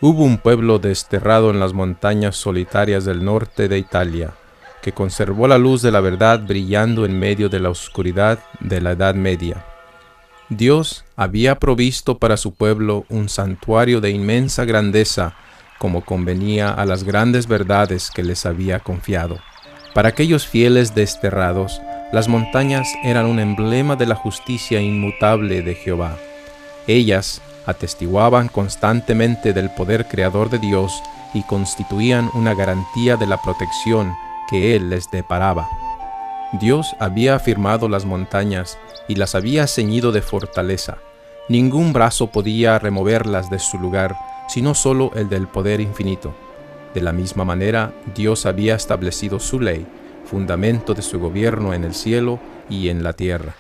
Hubo un pueblo desterrado en las montañas solitarias del norte de Italia, que conservó la luz de la verdad brillando en medio de la oscuridad de la Edad Media. Dios había provisto para su pueblo un santuario de inmensa grandeza, como convenía a las grandes verdades que les había confiado. Para aquellos fieles desterrados, las montañas eran un emblema de la justicia inmutable de Jehová. Ellas atestiguaban constantemente del poder creador de Dios y constituían una garantía de la protección que Él les deparaba. Dios había afirmado las montañas y las había ceñido de fortaleza. Ningún brazo podía removerlas de su lugar, sino solo el del poder infinito. De la misma manera, Dios había establecido su ley, fundamento de su gobierno en el cielo y en la tierra.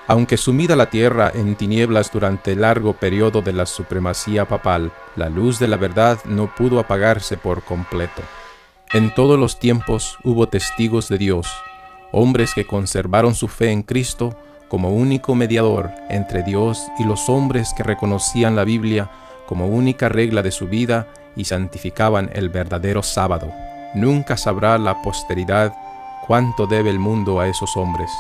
Aunque sumida la tierra en tinieblas durante el largo periodo de la supremacía papal, la luz de la verdad no pudo apagarse por completo. En todos los tiempos hubo testigos de Dios, hombres que conservaron su fe en Cristo como único mediador entre Dios y los hombres que reconocían la Biblia como única regla de su vida y santificaban el verdadero sábado. Nunca sabrá la posteridad cuánto debe el mundo a esos hombres.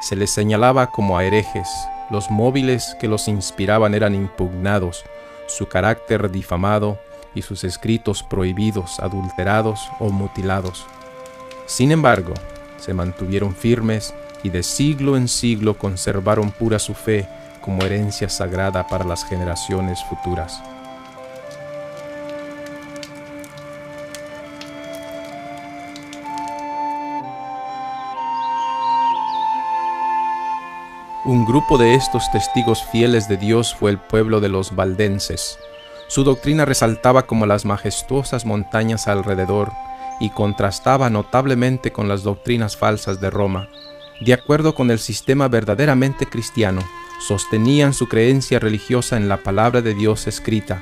Se les señalaba como a herejes, los móviles que los inspiraban eran impugnados, su carácter difamado y sus escritos prohibidos, adulterados o mutilados. Sin embargo, se mantuvieron firmes y de siglo en siglo conservaron pura su fe como herencia sagrada para las generaciones futuras. Un grupo de estos testigos fieles de Dios fue el pueblo de los valdenses. Su doctrina resaltaba como las majestuosas montañas alrededor y contrastaba notablemente con las doctrinas falsas de Roma. De acuerdo con el sistema verdaderamente cristiano, sostenían su creencia religiosa en la palabra de Dios escrita.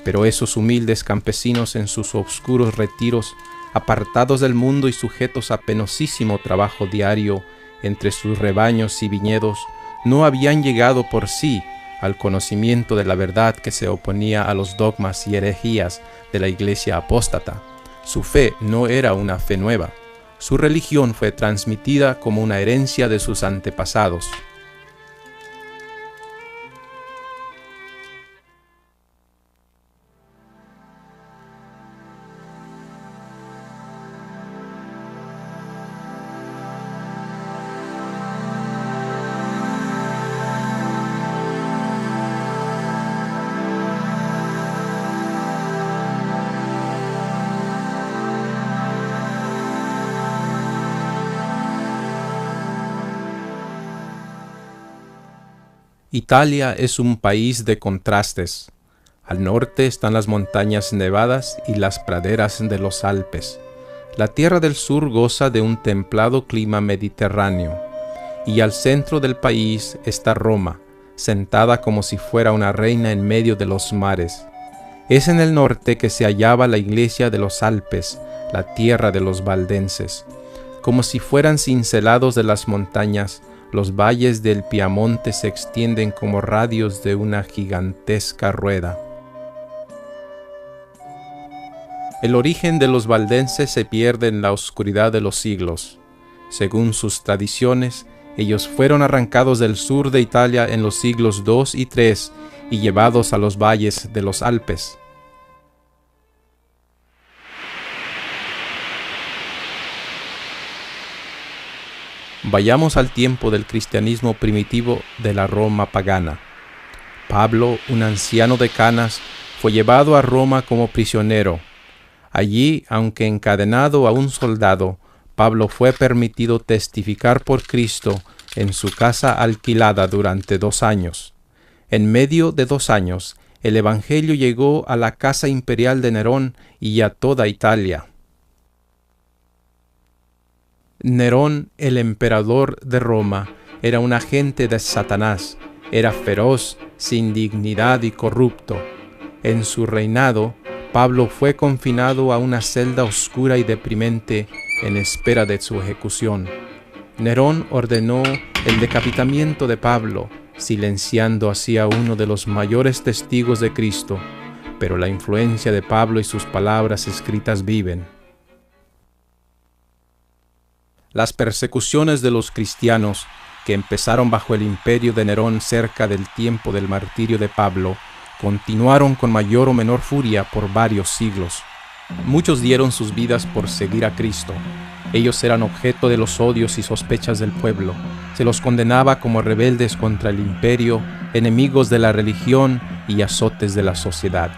Pero esos humildes campesinos en sus oscuros retiros, apartados del mundo y sujetos a penosísimo trabajo diario entre sus rebaños y viñedos, no habían llegado por sí al conocimiento de la verdad que se oponía a los dogmas y herejías de la iglesia apóstata. Su fe no era una fe nueva. Su religión fue transmitida como una herencia de sus antepasados. Italia es un país de contrastes. Al norte están las montañas nevadas y las praderas de los Alpes. La tierra del sur goza de un templado clima mediterráneo. Y al centro del país está Roma, sentada como si fuera una reina en medio de los mares. Es en el norte que se hallaba la iglesia de los Alpes, la tierra de los valdenses. Como si fueran cincelados de las montañas, los valles del Piamonte se extienden como radios de una gigantesca rueda. El origen de los valdenses se pierde en la oscuridad de los siglos. Según sus tradiciones, ellos fueron arrancados del sur de Italia en los siglos II y III y llevados a los valles de los Alpes. Vayamos al tiempo del cristianismo primitivo de la Roma pagana. Pablo, un anciano de canas, fue llevado a Roma como prisionero. Allí, aunque encadenado a un soldado, Pablo fue permitido testificar por Cristo en su casa alquilada durante 2 años. En medio de 2 años, el Evangelio llegó a la casa imperial de Nerón y a toda Italia. Nerón, el emperador de Roma, era un agente de Satanás, era feroz, sin dignidad y corrupto. En su reinado, Pablo fue confinado a una celda oscura y deprimente en espera de su ejecución. Nerón ordenó el decapitamiento de Pablo silenciando así a uno de los mayores testigos de Cristo, pero la influencia de Pablo y sus palabras escritas viven. Las persecuciones de los cristianos, que empezaron bajo el imperio de Nerón cerca del tiempo del martirio de Pablo, continuaron con mayor o menor furia por varios siglos. Muchos dieron sus vidas por seguir a Cristo. Ellos eran objeto de los odios y sospechas del pueblo. Se los condenaba como rebeldes contra el imperio, enemigos de la religión y azotes de la sociedad.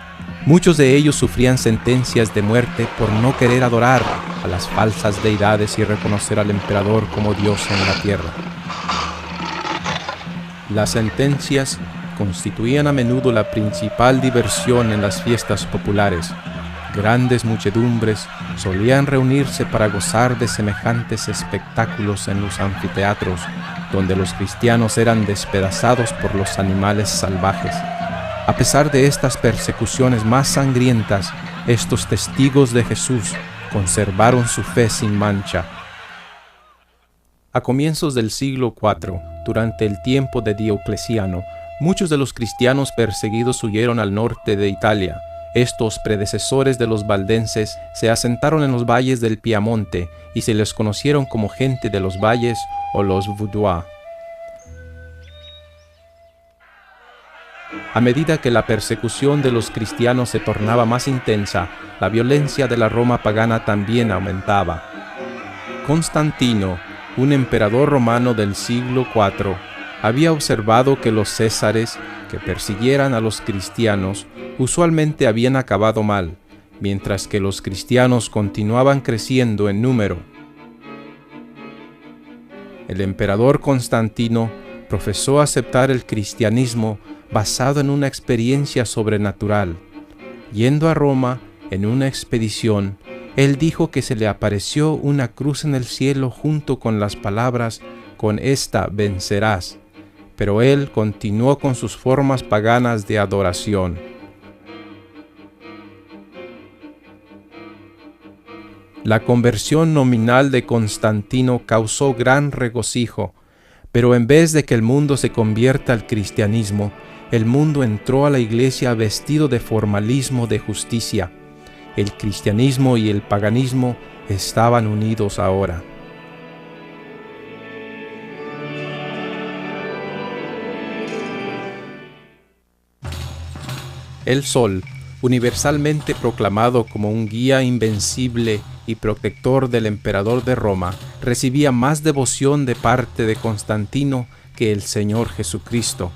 Muchos de ellos sufrían sentencias de muerte por no querer adorar a las falsas deidades y reconocer al emperador como Dios en la tierra. Las sentencias constituían a menudo la principal diversión en las fiestas populares. Grandes muchedumbres solían reunirse para gozar de semejantes espectáculos en los anfiteatros, donde los cristianos eran despedazados por los animales salvajes. A pesar de estas persecuciones más sangrientas, estos testigos de Jesús conservaron su fe sin mancha. A comienzos del siglo IV, durante el tiempo de Diocleciano, muchos de los cristianos perseguidos huyeron al norte de Italia. Estos predecesores de los valdenses se asentaron en los valles del Piamonte y se les conocieron como gente de los valles o los Vaudois. A medida que la persecución de los cristianos se tornaba más intensa, la violencia de la Roma pagana también aumentaba. Constantino, un emperador romano del siglo IV, había observado que los césares que persiguieran a los cristianos usualmente habían acabado mal, mientras que los cristianos continuaban creciendo en número. El emperador Constantino profesó aceptar el cristianismo basado en una experiencia sobrenatural. Yendo a Roma en una expedición, él dijo que se le apareció una cruz en el cielo junto con las palabras: «Con esta vencerás». Pero él continuó con sus formas paganas de adoración. La conversión nominal de Constantino causó gran regocijo, pero en vez de que el mundo se convierta al cristianismo, el mundo entró a la iglesia vestido de formalismo de justicia. El cristianismo y el paganismo estaban unidos ahora. El sol, universalmente proclamado como un guía invencible y protector del emperador de Roma, recibía más devoción de parte de Constantino que el Señor Jesucristo.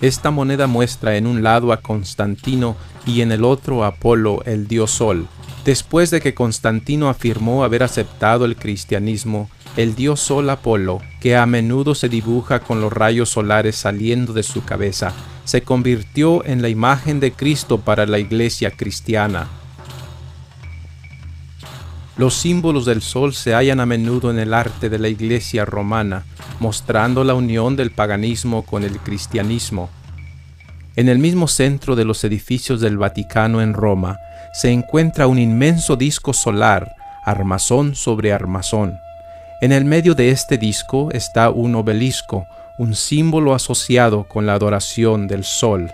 Esta moneda muestra en un lado a Constantino y en el otro a Apolo, el dios Sol. Después de que Constantino afirmó haber aceptado el cristianismo, el dios Sol Apolo, que a menudo se dibuja con los rayos solares saliendo de su cabeza, se convirtió en la imagen de Cristo para la iglesia cristiana. Los símbolos del sol se hallan a menudo en el arte de la iglesia romana, mostrando la unión del paganismo con el cristianismo. En el mismo centro de los edificios del Vaticano en Roma, se encuentra un inmenso disco solar, armazón sobre armazón. En el medio de este disco está un obelisco, un símbolo asociado con la adoración del sol.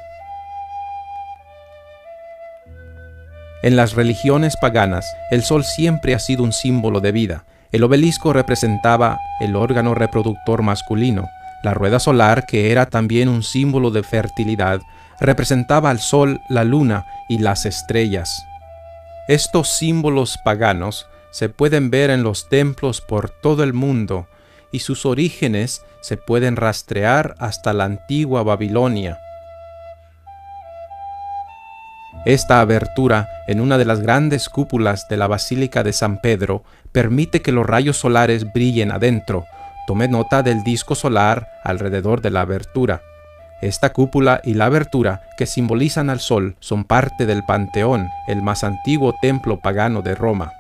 En las religiones paganas, el sol siempre ha sido un símbolo de vida. El obelisco representaba el órgano reproductor masculino. La rueda solar, que era también un símbolo de fertilidad, representaba al sol, la luna y las estrellas. Estos símbolos paganos se pueden ver en los templos por todo el mundo, y sus orígenes se pueden rastrear hasta la antigua Babilonia. Esta abertura en una de las grandes cúpulas de la Basílica de San Pedro permite que los rayos solares brillen adentro. Tome nota del disco solar alrededor de la abertura. Esta cúpula y la abertura, que simbolizan al sol, son parte del Panteón, el más antiguo templo pagano de Roma.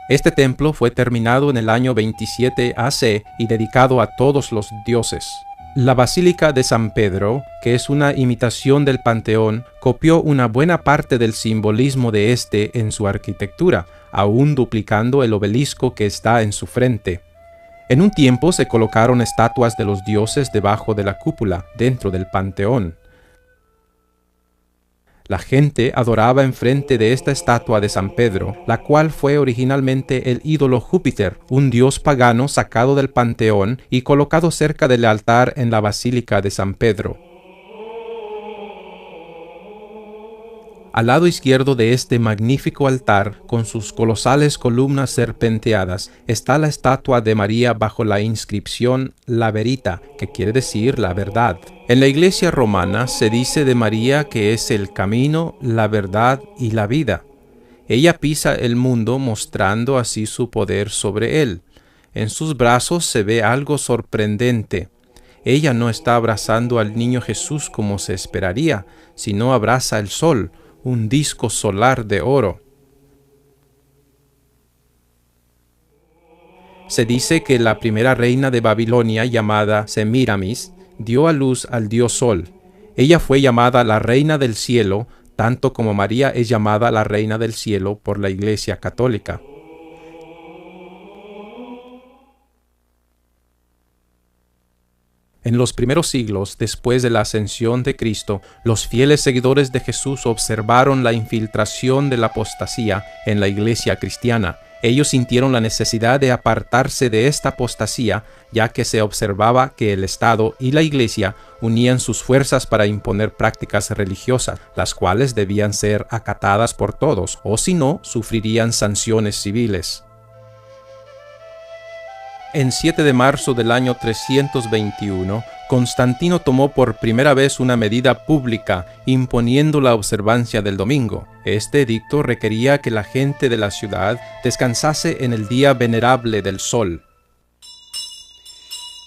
Este templo fue terminado en el año 27 AC y dedicado a todos los dioses. La Basílica de San Pedro, que es una imitación del Panteón, copió una buena parte del simbolismo de este en su arquitectura, aún duplicando el obelisco que está en su frente. En un tiempo se colocaron estatuas de los dioses debajo de la cúpula, dentro del panteón. La gente adoraba enfrente de esta estatua de San Pedro, la cual fue originalmente el ídolo Júpiter, un dios pagano sacado del panteón y colocado cerca del altar en la Basílica de San Pedro. Al lado izquierdo de este magnífico altar, con sus colosales columnas serpenteadas, está la estatua de María bajo la inscripción La Verita, que quiere decir la verdad. En la Iglesia romana se dice de María que es el camino, la verdad y la vida. Ella pisa el mundo mostrando así su poder sobre él. En sus brazos se ve algo sorprendente. Ella no está abrazando al niño Jesús como se esperaría, sino abraza el sol, un disco solar de oro. Se dice que la primera reina de Babilonia, llamada Semíramis, dio a luz al dios Sol. Ella fue llamada la Reina del Cielo, tanto como María es llamada la Reina del Cielo por la Iglesia Católica. En los primeros siglos, después de la ascensión de Cristo, los fieles seguidores de Jesús observaron la infiltración de la apostasía en la iglesia cristiana. Ellos sintieron la necesidad de apartarse de esta apostasía, ya que se observaba que el Estado y la iglesia unían sus fuerzas para imponer prácticas religiosas, las cuales debían ser acatadas por todos, o si no, sufrirían sanciones civiles. En 7 de marzo del año 321, Constantino tomó por primera vez una medida pública imponiendo la observancia del domingo. Este edicto requería que la gente de la ciudad descansase en el día venerable del sol.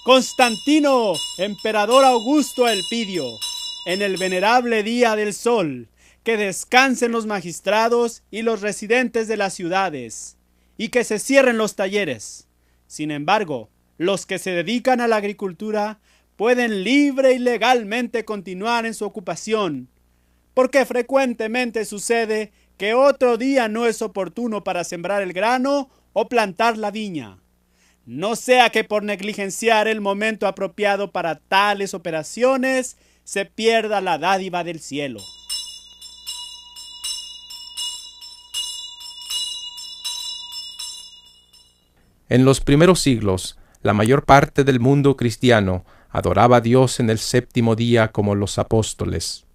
Constantino, emperador Augusto Elpidio, en el venerable día del sol, que descansen los magistrados y los residentes de las ciudades, y que se cierren los talleres. Sin embargo, los que se dedican a la agricultura pueden libre y legalmente continuar en su ocupación, porque frecuentemente sucede que otro día no es oportuno para sembrar el grano o plantar la viña. No sea que por negligenciar el momento apropiado para tales operaciones se pierda la dádiva del cielo. En los primeros siglos, la mayor parte del mundo cristiano adoraba a Dios en el séptimo día como los apóstoles.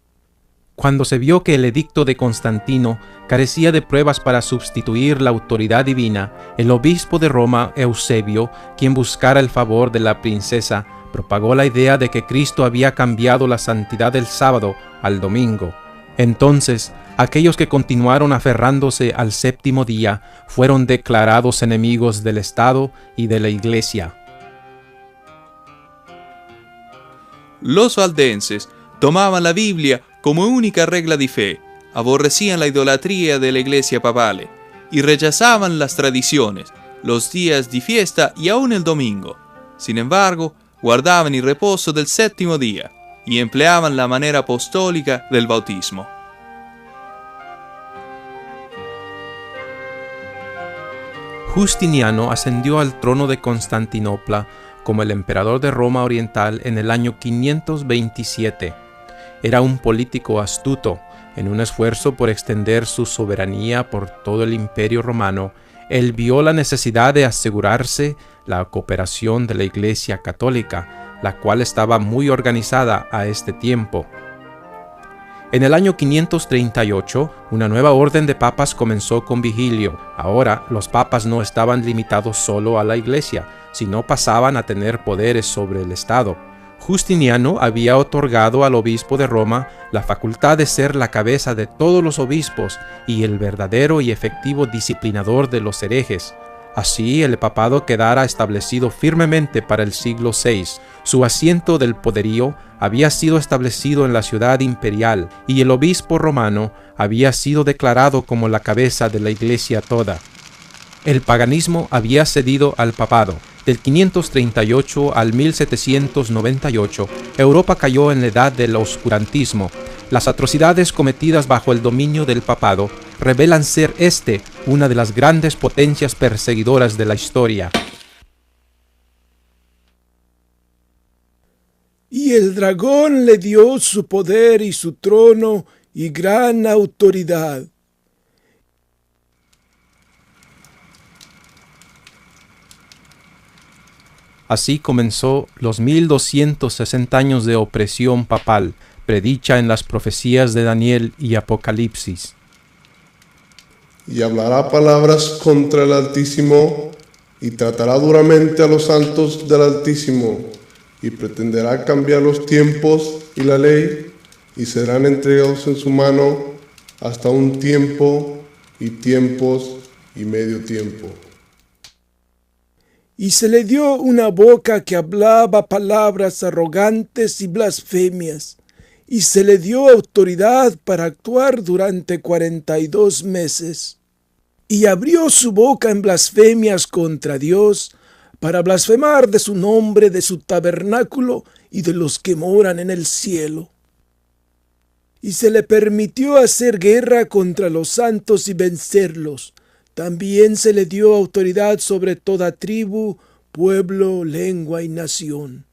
Cuando se vio que el edicto de Constantino carecía de pruebas para sustituir la autoridad divina, el obispo de Roma, Eusebio, quien buscara el favor de la princesa, propagó la idea de que Cristo había cambiado la santidad del sábado al domingo. Entonces, aquellos que continuaron aferrándose al séptimo día fueron declarados enemigos del Estado y de la Iglesia. Los valdenses tomaban la Biblia como única regla de fe, aborrecían la idolatría de la Iglesia papale y rechazaban las tradiciones, los días de fiesta y aún el domingo. Sin embargo, guardaban el reposo del séptimo día y empleaban la manera apostólica del bautismo. Justiniano ascendió al trono de Constantinopla como el emperador de Roma Oriental en el año 527. Era un político astuto. En un esfuerzo por extender su soberanía por todo el Imperio Romano, él vio la necesidad de asegurarse la cooperación de la Iglesia Católica, la cual estaba muy organizada a este tiempo. En el año 538, una nueva orden de papas comenzó con Vigilio. Ahora, los papas no estaban limitados solo a la Iglesia, sino pasaban a tener poderes sobre el Estado. Justiniano había otorgado al obispo de Roma la facultad de ser la cabeza de todos los obispos y el verdadero y efectivo disciplinador de los herejes. Así el papado quedara establecido firmemente para el siglo VI. Su asiento del poderío había sido establecido en la ciudad imperial y el obispo romano había sido declarado como la cabeza de la Iglesia toda. El paganismo había cedido al papado. Del 538 al 1798, Europa cayó en la edad del oscurantismo. Las atrocidades cometidas bajo el dominio del papado revelan ser una de las grandes potencias perseguidoras de la historia. Y el dragón le dio su poder y su trono y gran autoridad. Así comenzó los 1260 años de opresión papal, predicha en las profecías de Daniel y Apocalipsis. Y hablará palabras contra el Altísimo, y tratará duramente a los santos del Altísimo, y pretenderá cambiar los tiempos y la ley, y serán entregados en su mano hasta un tiempo, y tiempos, y medio tiempo. Y se le dio una boca que hablaba palabras arrogantes y blasfemias, y se le dio autoridad para actuar durante 42 meses. Y abrió su boca en blasfemias contra Dios, para blasfemar de su nombre, de su tabernáculo y de los que moran en el cielo. Y se le permitió hacer guerra contra los santos y vencerlos. También se le dio autoridad sobre toda tribu, pueblo, lengua y nación.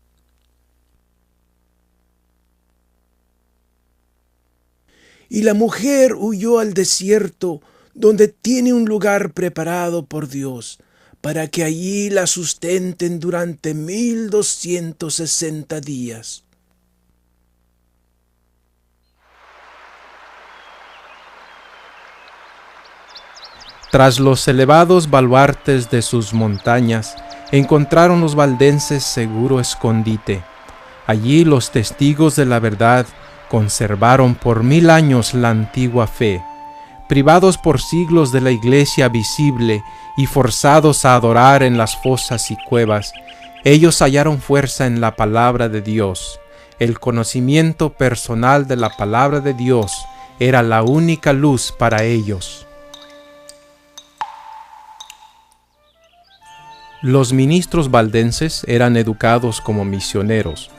Y la mujer huyó al desierto, donde tiene un lugar preparado por Dios, para que allí la sustenten durante 1260 días. Tras los elevados baluartes de sus montañas, encontraron los valdenses seguro escondite. Allí los testigos de la verdad conservaron por 1000 años la antigua fe. Privados por siglos de la iglesia visible y forzados a adorar en las fosas y cuevas, ellos hallaron fuerza en la palabra de Dios. El conocimiento personal de la palabra de Dios era la única luz para ellos. Los ministros valdenses eran educados como misioneros.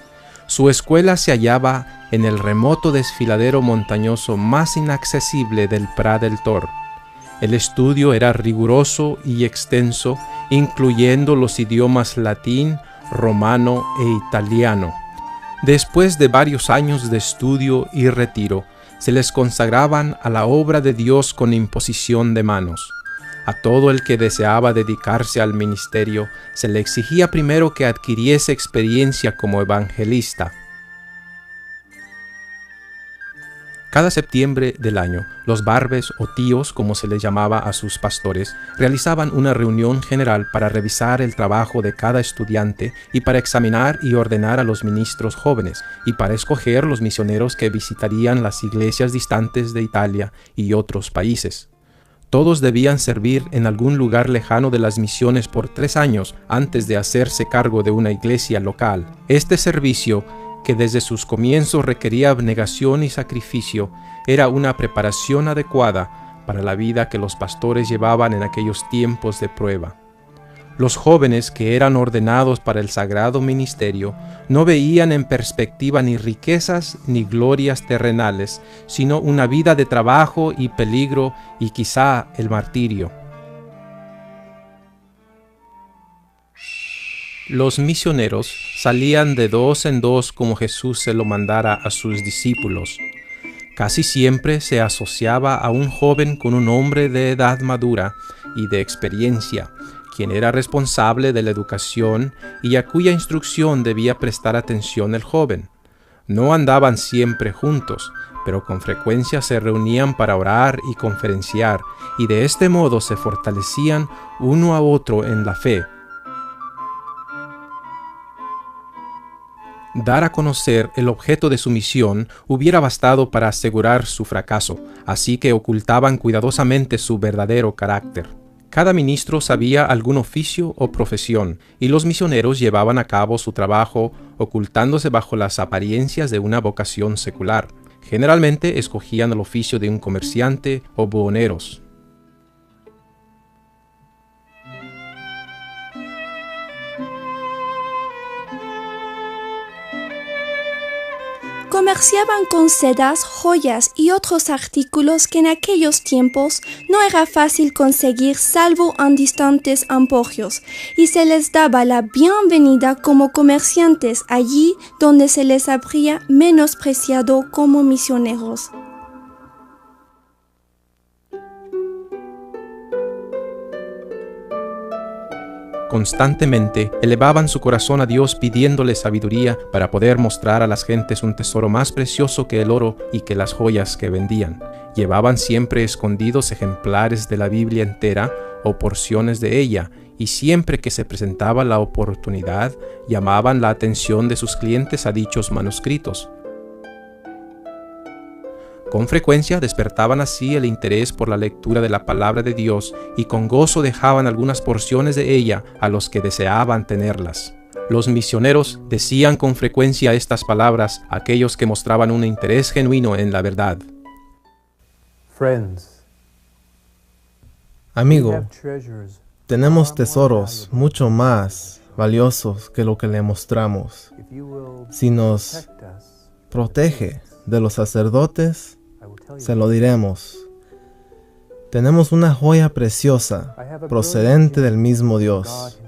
Su escuela se hallaba en el remoto desfiladero montañoso más inaccesible del Prat del Tor. El estudio era riguroso y extenso, incluyendo los idiomas latín, romano e italiano. Después de varios años de estudio y retiro, se les consagraban a la obra de Dios con imposición de manos. A todo el que deseaba dedicarse al ministerio se le exigía primero que adquiriese experiencia como evangelista. Cada septiembre del año, los barbes o tíos, como se les llamaba a sus pastores, realizaban una reunión general para revisar el trabajo de cada estudiante y para examinar y ordenar a los ministros jóvenes y para escoger los misioneros que visitarían las iglesias distantes de Italia y otros países. Todos debían servir en algún lugar lejano de las misiones por 3 años antes de hacerse cargo de una iglesia local. Este servicio, que desde sus comienzos requería abnegación y sacrificio, era una preparación adecuada para la vida que los pastores llevaban en aquellos tiempos de prueba. Los jóvenes que eran ordenados para el sagrado ministerio no veían en perspectiva ni riquezas ni glorias terrenales, sino una vida de trabajo y peligro y quizá el martirio. Los misioneros salían de 2 en 2 como Jesús se lo mandara a sus discípulos. Casi siempre se asociaba a un joven con un hombre de edad madura y de experiencia, quien era responsable de la educación y a cuya instrucción debía prestar atención el joven. No andaban siempre juntos, pero con frecuencia se reunían para orar y conferenciar, y de este modo se fortalecían uno a otro en la fe. Dar a conocer el objeto de su misión hubiera bastado para asegurar su fracaso, así que ocultaban cuidadosamente su verdadero carácter. Cada ministro sabía algún oficio o profesión, y los misioneros llevaban a cabo su trabajo ocultándose bajo las apariencias de una vocación secular. Generalmente escogían el oficio de un comerciante o buhoneros. Comerciaban con sedas, joyas y otros artículos que en aquellos tiempos no era fácil conseguir salvo en distantes emporios, y se les daba la bienvenida como comerciantes allí donde se les habría menospreciado como misioneros. Constantemente elevaban su corazón a Dios pidiéndole sabiduría para poder mostrar a las gentes un tesoro más precioso que el oro y que las joyas que vendían. Llevaban siempre escondidos ejemplares de la Biblia entera o porciones de ella, y siempre que se presentaba la oportunidad, llamaban la atención de sus clientes a dichos manuscritos. Con frecuencia despertaban así el interés por la lectura de la palabra de Dios y con gozo dejaban algunas porciones de ella a los que deseaban tenerlas. Los misioneros decían con frecuencia estas palabras a aquellos que mostraban un interés genuino en la verdad. Amigo, tenemos tesoros mucho más valiosos que lo que le mostramos. Si nos protege de los sacerdotes, se lo diremos. Tenemos una joya preciosa, procedente del mismo Dios.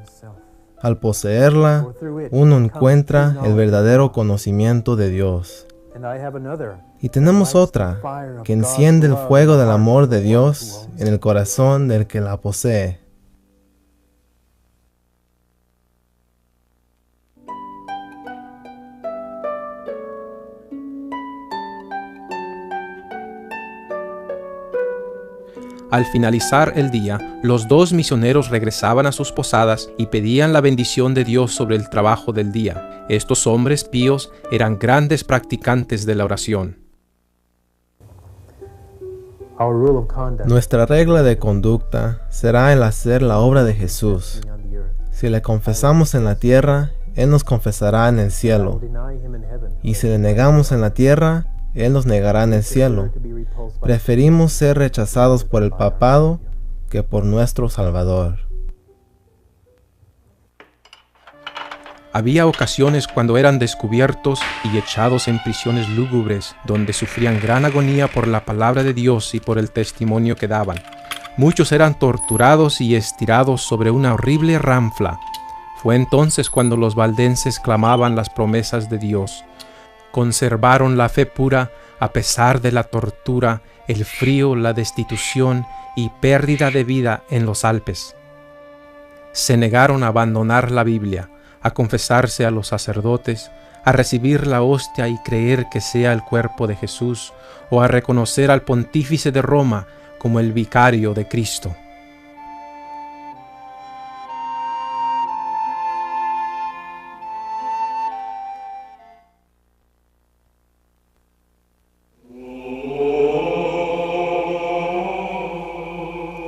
Al poseerla, uno encuentra el verdadero conocimiento de Dios. Y tenemos otra, que enciende el fuego del amor de Dios en el corazón del que la posee. Al finalizar el día, los dos misioneros regresaban a sus posadas y pedían la bendición de Dios sobre el trabajo del día. Estos hombres píos eran grandes practicantes de la oración. Nuestra regla de conducta será el hacer la obra de Jesús. Si le confesamos en la tierra, Él nos confesará en el cielo. Y si le negamos en la tierra, Él nos negará en el cielo. Preferimos ser rechazados por el papado que por nuestro Salvador. Había ocasiones cuando eran descubiertos y echados en prisiones lúgubres, donde sufrían gran agonía por la palabra de Dios y por el testimonio que daban. Muchos eran torturados y estirados sobre una horrible ranfla. Fue entonces cuando los valdenses clamaban las promesas de Dios. Conservaron la fe pura a pesar de la tortura, el frío, la destitución y pérdida de vida en los Alpes. Se negaron a abandonar la Biblia, a confesarse a los sacerdotes, a recibir la hostia y creer que sea el cuerpo de Jesús, o a reconocer al pontífice de Roma como el vicario de Cristo.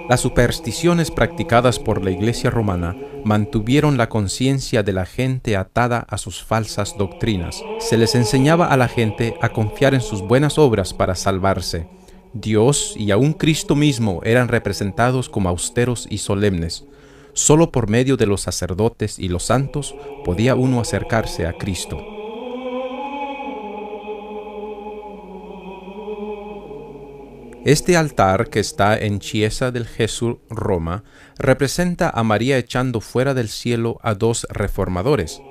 Las supersticiones practicadas por la Iglesia romana mantuvieron la conciencia de la gente atada a sus falsas doctrinas. Se les enseñaba a la gente a confiar en sus buenas obras para salvarse. Dios y aún Cristo mismo eran representados como austeros y solemnes. Solo por medio de los sacerdotes y los santos podía uno acercarse a Cristo. Este altar, que está en Chiesa del Gesù, Roma, representa a María echando fuera del cielo a dos reformadores.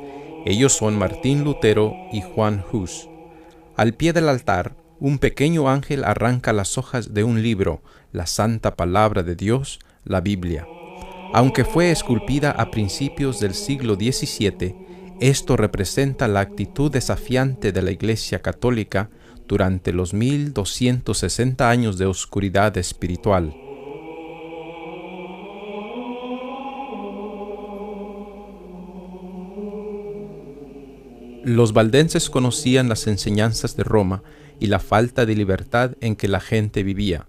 Ellos son Martín Lutero y Juan Hus. Al pie del altar, un pequeño ángel arranca las hojas de un libro, la Santa Palabra de Dios, la Biblia. Aunque fue esculpida a principios del siglo XVII, esto representa la actitud desafiante de la Iglesia Católica durante los 1260 años de oscuridad espiritual. Los valdenses conocían las enseñanzas de Roma y la falta de libertad en que la gente vivía.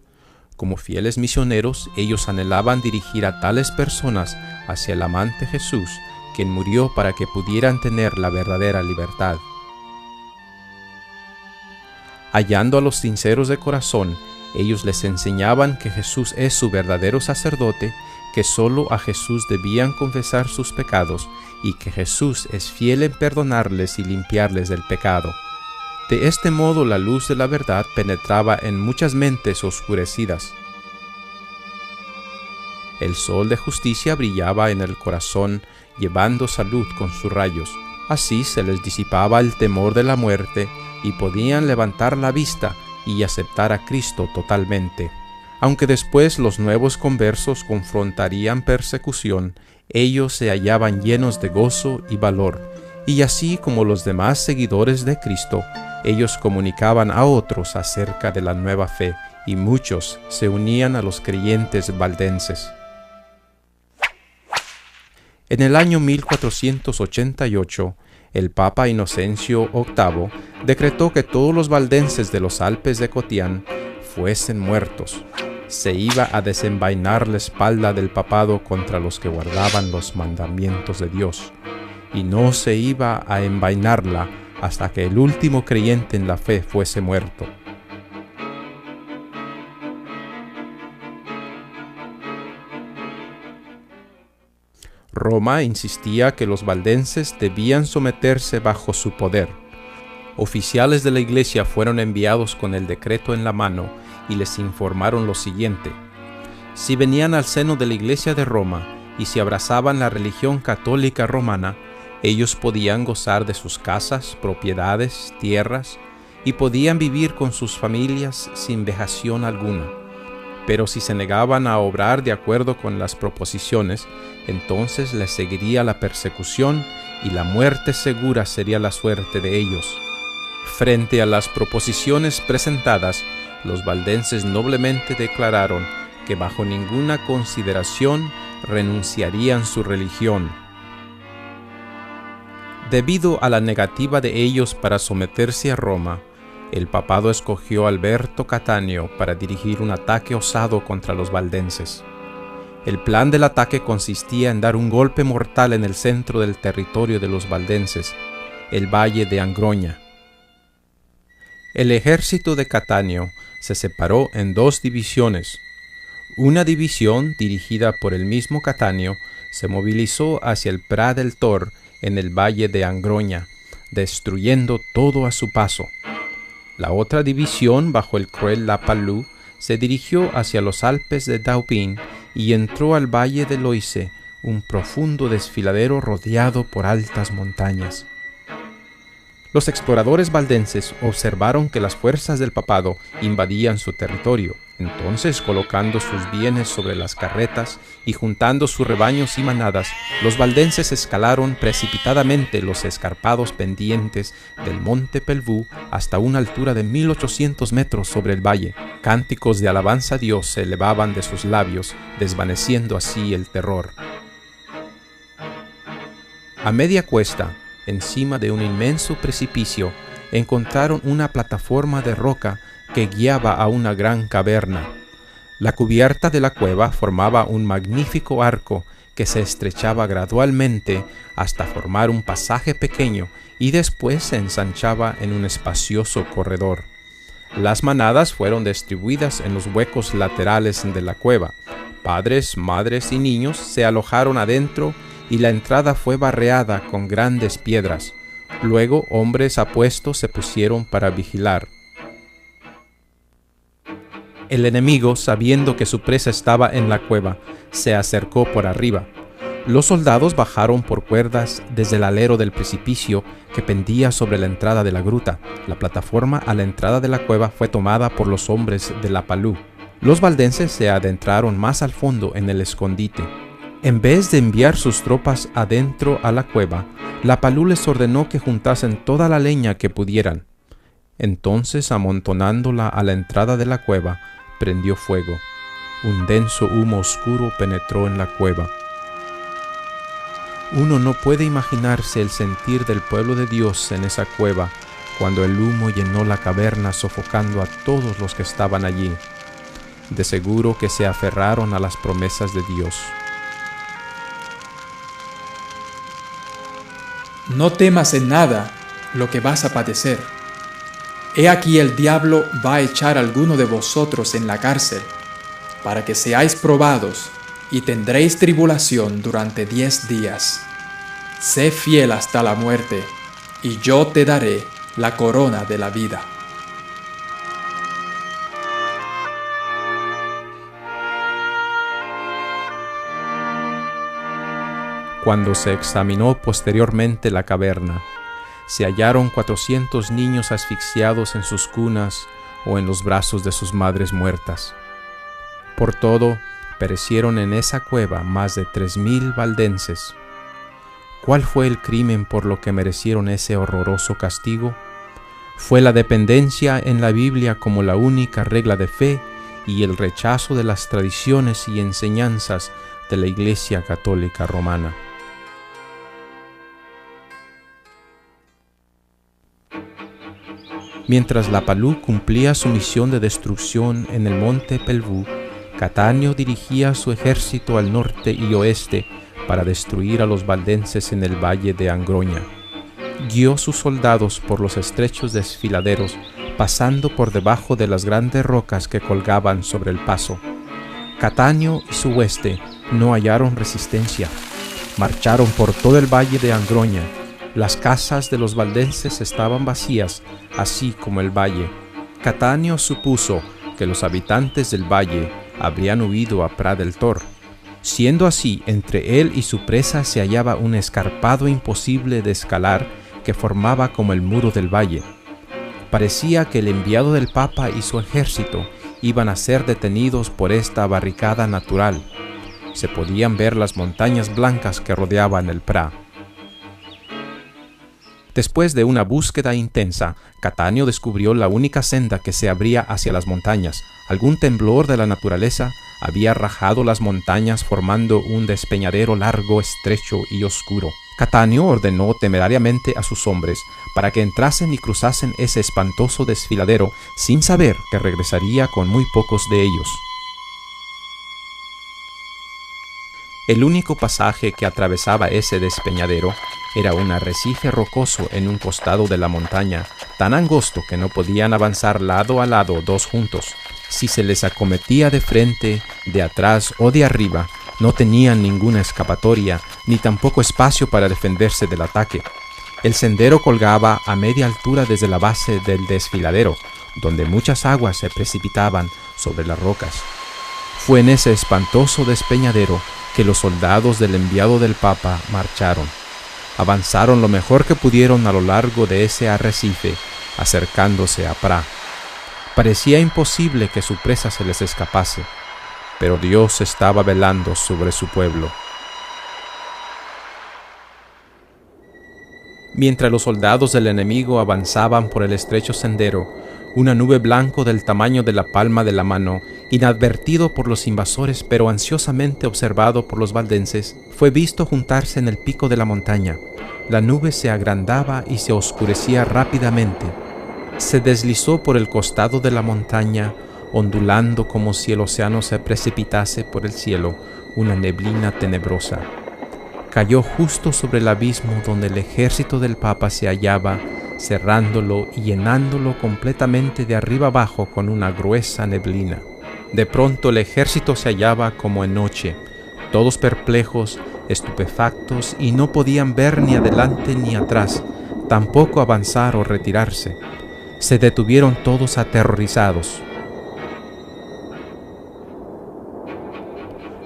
Como fieles misioneros, ellos anhelaban dirigir a tales personas hacia el amante Jesús, quien murió para que pudieran tener la verdadera libertad. Hallando a los sinceros de corazón, ellos les enseñaban que Jesús es su verdadero sacerdote, que solo a Jesús debían confesar sus pecados y que Jesús es fiel en perdonarles y limpiarles del pecado. De este modo la luz de la verdad penetraba en muchas mentes oscurecidas. El sol de justicia brillaba en el corazón, llevando salud con sus rayos. Así se les disipaba el temor de la muerte y podían levantar la vista y aceptar a Cristo totalmente. Aunque después los nuevos conversos confrontarían persecución, ellos se hallaban llenos de gozo y valor, y así como los demás seguidores de Cristo, ellos comunicaban a otros acerca de la nueva fe, y muchos se unían a los creyentes valdenses. En el año 1488, el Papa Inocencio VIII decretó que todos los valdenses de los Alpes de Cotián fuesen muertos. Se iba a desenvainar la espalda del papado contra los que guardaban los mandamientos de Dios, y no se iba a envainarla hasta que el último creyente en la fe fuese muerto. Roma insistía que los valdenses debían someterse bajo su poder. Oficiales de la iglesia fueron enviados con el decreto en la mano y les informaron lo siguiente: si venían al seno de la iglesia de Roma y si abrazaban la religión católica romana, ellos podían gozar de sus casas, propiedades, tierras, y podían vivir con sus familias sin vejación alguna. Pero si se negaban a obrar de acuerdo con las proposiciones, entonces les seguiría la persecución y la muerte segura sería la suerte de ellos. Frente a las proposiciones presentadas, los valdenses noblemente declararon que bajo ninguna consideración renunciarían su religión. Debido a la negativa de ellos para someterse a Roma, el papado escogió a Alberto Cattaneo para dirigir un ataque osado contra los valdenses. El plan del ataque consistía en dar un golpe mortal en el centro del territorio de los valdenses, el valle de Angroña. El ejército de Cattaneo se separó en dos divisiones. Una división, dirigida por el mismo Cattaneo, se movilizó hacia el Prat del Tor en el valle de Angroña, destruyendo todo a su paso. La otra división, bajo el cruel Lapalú, se dirigió hacia los Alpes de Dauphin y entró al valle de Loise, un profundo desfiladero rodeado por altas montañas. Los exploradores valdenses observaron que las fuerzas del papado invadían su territorio. Entonces, colocando sus bienes sobre las carretas y juntando sus rebaños y manadas, los valdenses escalaron precipitadamente los escarpados pendientes del monte Pelvoux hasta una altura de 1800 metros sobre el valle. Cánticos de alabanza a Dios se elevaban de sus labios, desvaneciendo así el terror. A media cuesta, encima de un inmenso precipicio, encontraron una plataforma de roca que guiaba a una gran caverna. La cubierta de la cueva formaba un magnífico arco que se estrechaba gradualmente hasta formar un pasaje pequeño y después se ensanchaba en un espacioso corredor. Las manadas fueron distribuidas en los huecos laterales de la cueva. Padres, madres y niños se alojaron adentro y la entrada fue barreada con grandes piedras. Luego hombres apuestos se pusieron para vigilar. El enemigo, sabiendo que su presa estaba en la cueva, se acercó por arriba. Los soldados bajaron por cuerdas desde el alero del precipicio que pendía sobre la entrada de la gruta. La plataforma a la entrada de la cueva fue tomada por los hombres de Lapalú. Los valdenses se adentraron más al fondo en el escondite. En vez de enviar sus tropas adentro a la cueva, Lapalú les ordenó que juntasen toda la leña que pudieran. Entonces, amontonándola a la entrada de la cueva, prendió fuego. Un denso humo oscuro penetró en la cueva. Uno no puede imaginarse el sentir del pueblo de Dios en esa cueva, cuando el humo llenó la caverna sofocando a todos los que estaban allí. De seguro que se aferraron a las promesas de Dios. No temas en nada lo que vas a padecer. He aquí el diablo va a echar a alguno de vosotros en la cárcel, para que seáis probados, y tendréis tribulación durante 10 días. Sé fiel hasta la muerte, y yo te daré la corona de la vida. Cuando se examinó posteriormente la caverna, se hallaron 400 niños asfixiados en sus cunas o en los brazos de sus madres muertas. Por todo, perecieron en esa cueva más de 3,000 valdenses. ¿Cuál fue el crimen por lo que merecieron ese horroroso castigo? Fue la dependencia en la Biblia como la única regla de fe y el rechazo de las tradiciones y enseñanzas de la Iglesia Católica Romana. Mientras Lapalú cumplía su misión de destrucción en el monte Pelvoux, Catanio dirigía su ejército al norte y oeste para destruir a los valdenses en el valle de Angroña. Guió sus soldados por los estrechos desfiladeros, pasando por debajo de las grandes rocas que colgaban sobre el paso. Catanio y su hueste no hallaron resistencia. Marcharon por todo el valle de Angroña. Las casas de los valdenses estaban vacías, así como el valle. Catanio supuso que los habitantes del valle habrían huido a Prat del Tor. Siendo así, entre él y su presa se hallaba un escarpado imposible de escalar que formaba como el muro del valle. Parecía que el enviado del Papa y su ejército iban a ser detenidos por esta barricada natural. Se podían ver las montañas blancas que rodeaban el Prat. Después de una búsqueda intensa, Catanio descubrió la única senda que se abría hacia las montañas. Algún temblor de la naturaleza había rajado las montañas formando un despeñadero largo, estrecho y oscuro. Catanio ordenó temerariamente a sus hombres para que entrasen y cruzasen ese espantoso desfiladero sin saber que regresaría con muy pocos de ellos. El único pasaje que atravesaba ese despeñadero era un arrecife rocoso en un costado de la montaña, tan angosto que no podían avanzar lado a lado dos juntos. Si se les acometía de frente, de atrás o de arriba, no tenían ninguna escapatoria, ni tampoco espacio para defenderse del ataque. El sendero colgaba a media altura desde la base del desfiladero, donde muchas aguas se precipitaban sobre las rocas. Fue en ese espantoso despeñadero que los soldados del enviado del Papa marcharon. Avanzaron lo mejor que pudieron a lo largo de ese arrecife, acercándose a Prat. Parecía imposible que su presa se les escapase, pero Dios estaba velando sobre su pueblo. Mientras los soldados del enemigo avanzaban por el estrecho sendero, una nube blanco del tamaño de la palma de la mano, inadvertido por los invasores pero ansiosamente observado por los valdenses, fue visto juntarse en el pico de la montaña. La nube se agrandaba y se oscurecía rápidamente. Se deslizó por el costado de la montaña, ondulando como si el océano se precipitase por el cielo, una neblina tenebrosa. Cayó justo sobre el abismo donde el ejército del Papa se hallaba, cerrándolo y llenándolo completamente de arriba abajo con una gruesa neblina. De pronto el ejército se hallaba como en noche, todos perplejos, estupefactos, y no podían ver ni adelante ni atrás, tampoco avanzar o retirarse. Se detuvieron todos aterrorizados.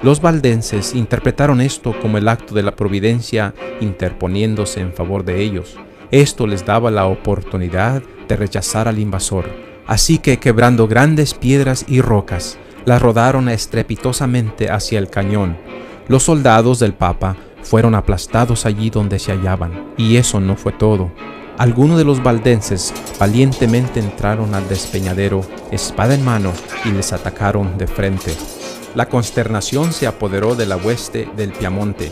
Los valdenses interpretaron esto como el acto de la providencia interponiéndose en favor de ellos. Esto les daba la oportunidad de rechazar al invasor. Así que, quebrando grandes piedras y rocas, las rodaron estrepitosamente hacia el cañón. Los soldados del Papa fueron aplastados allí donde se hallaban. Y eso no fue todo. Algunos de los valdenses valientemente entraron al despeñadero, espada en mano, y les atacaron de frente. La consternación se apoderó de la hueste del Piamonte.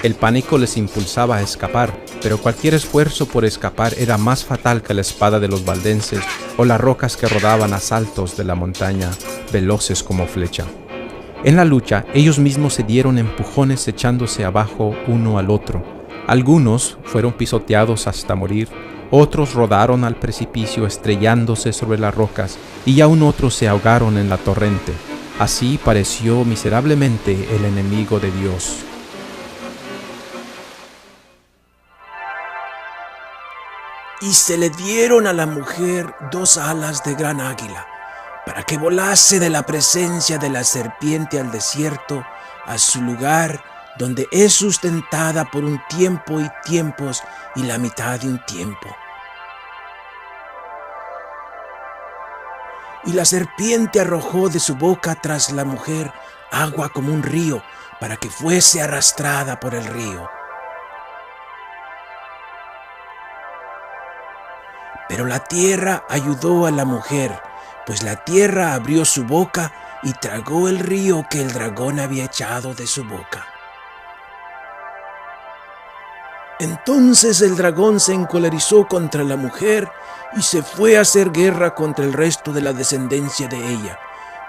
El pánico les impulsaba a escapar, pero cualquier esfuerzo por escapar era más fatal que la espada de los valdenses o las rocas que rodaban a saltos de la montaña, veloces como flecha. En la lucha, ellos mismos se dieron empujones echándose abajo uno al otro. Algunos fueron pisoteados hasta morir, otros rodaron al precipicio estrellándose sobre las rocas y aún otros se ahogaron en la torrente. Así pareció miserablemente el enemigo de Dios. Y se le dieron a la mujer 2 alas de gran águila, para que volase de la presencia de la serpiente al desierto, a su lugar, donde es sustentada por un tiempo y tiempos y la mitad de un tiempo. Y la serpiente arrojó de su boca tras la mujer agua como un río, para que fuese arrastrada por el río. Pero la tierra ayudó a la mujer, pues la tierra abrió su boca y tragó el río que el dragón había echado de su boca. Entonces el dragón se encolerizó contra la mujer y se fue a hacer guerra contra el resto de la descendencia de ella,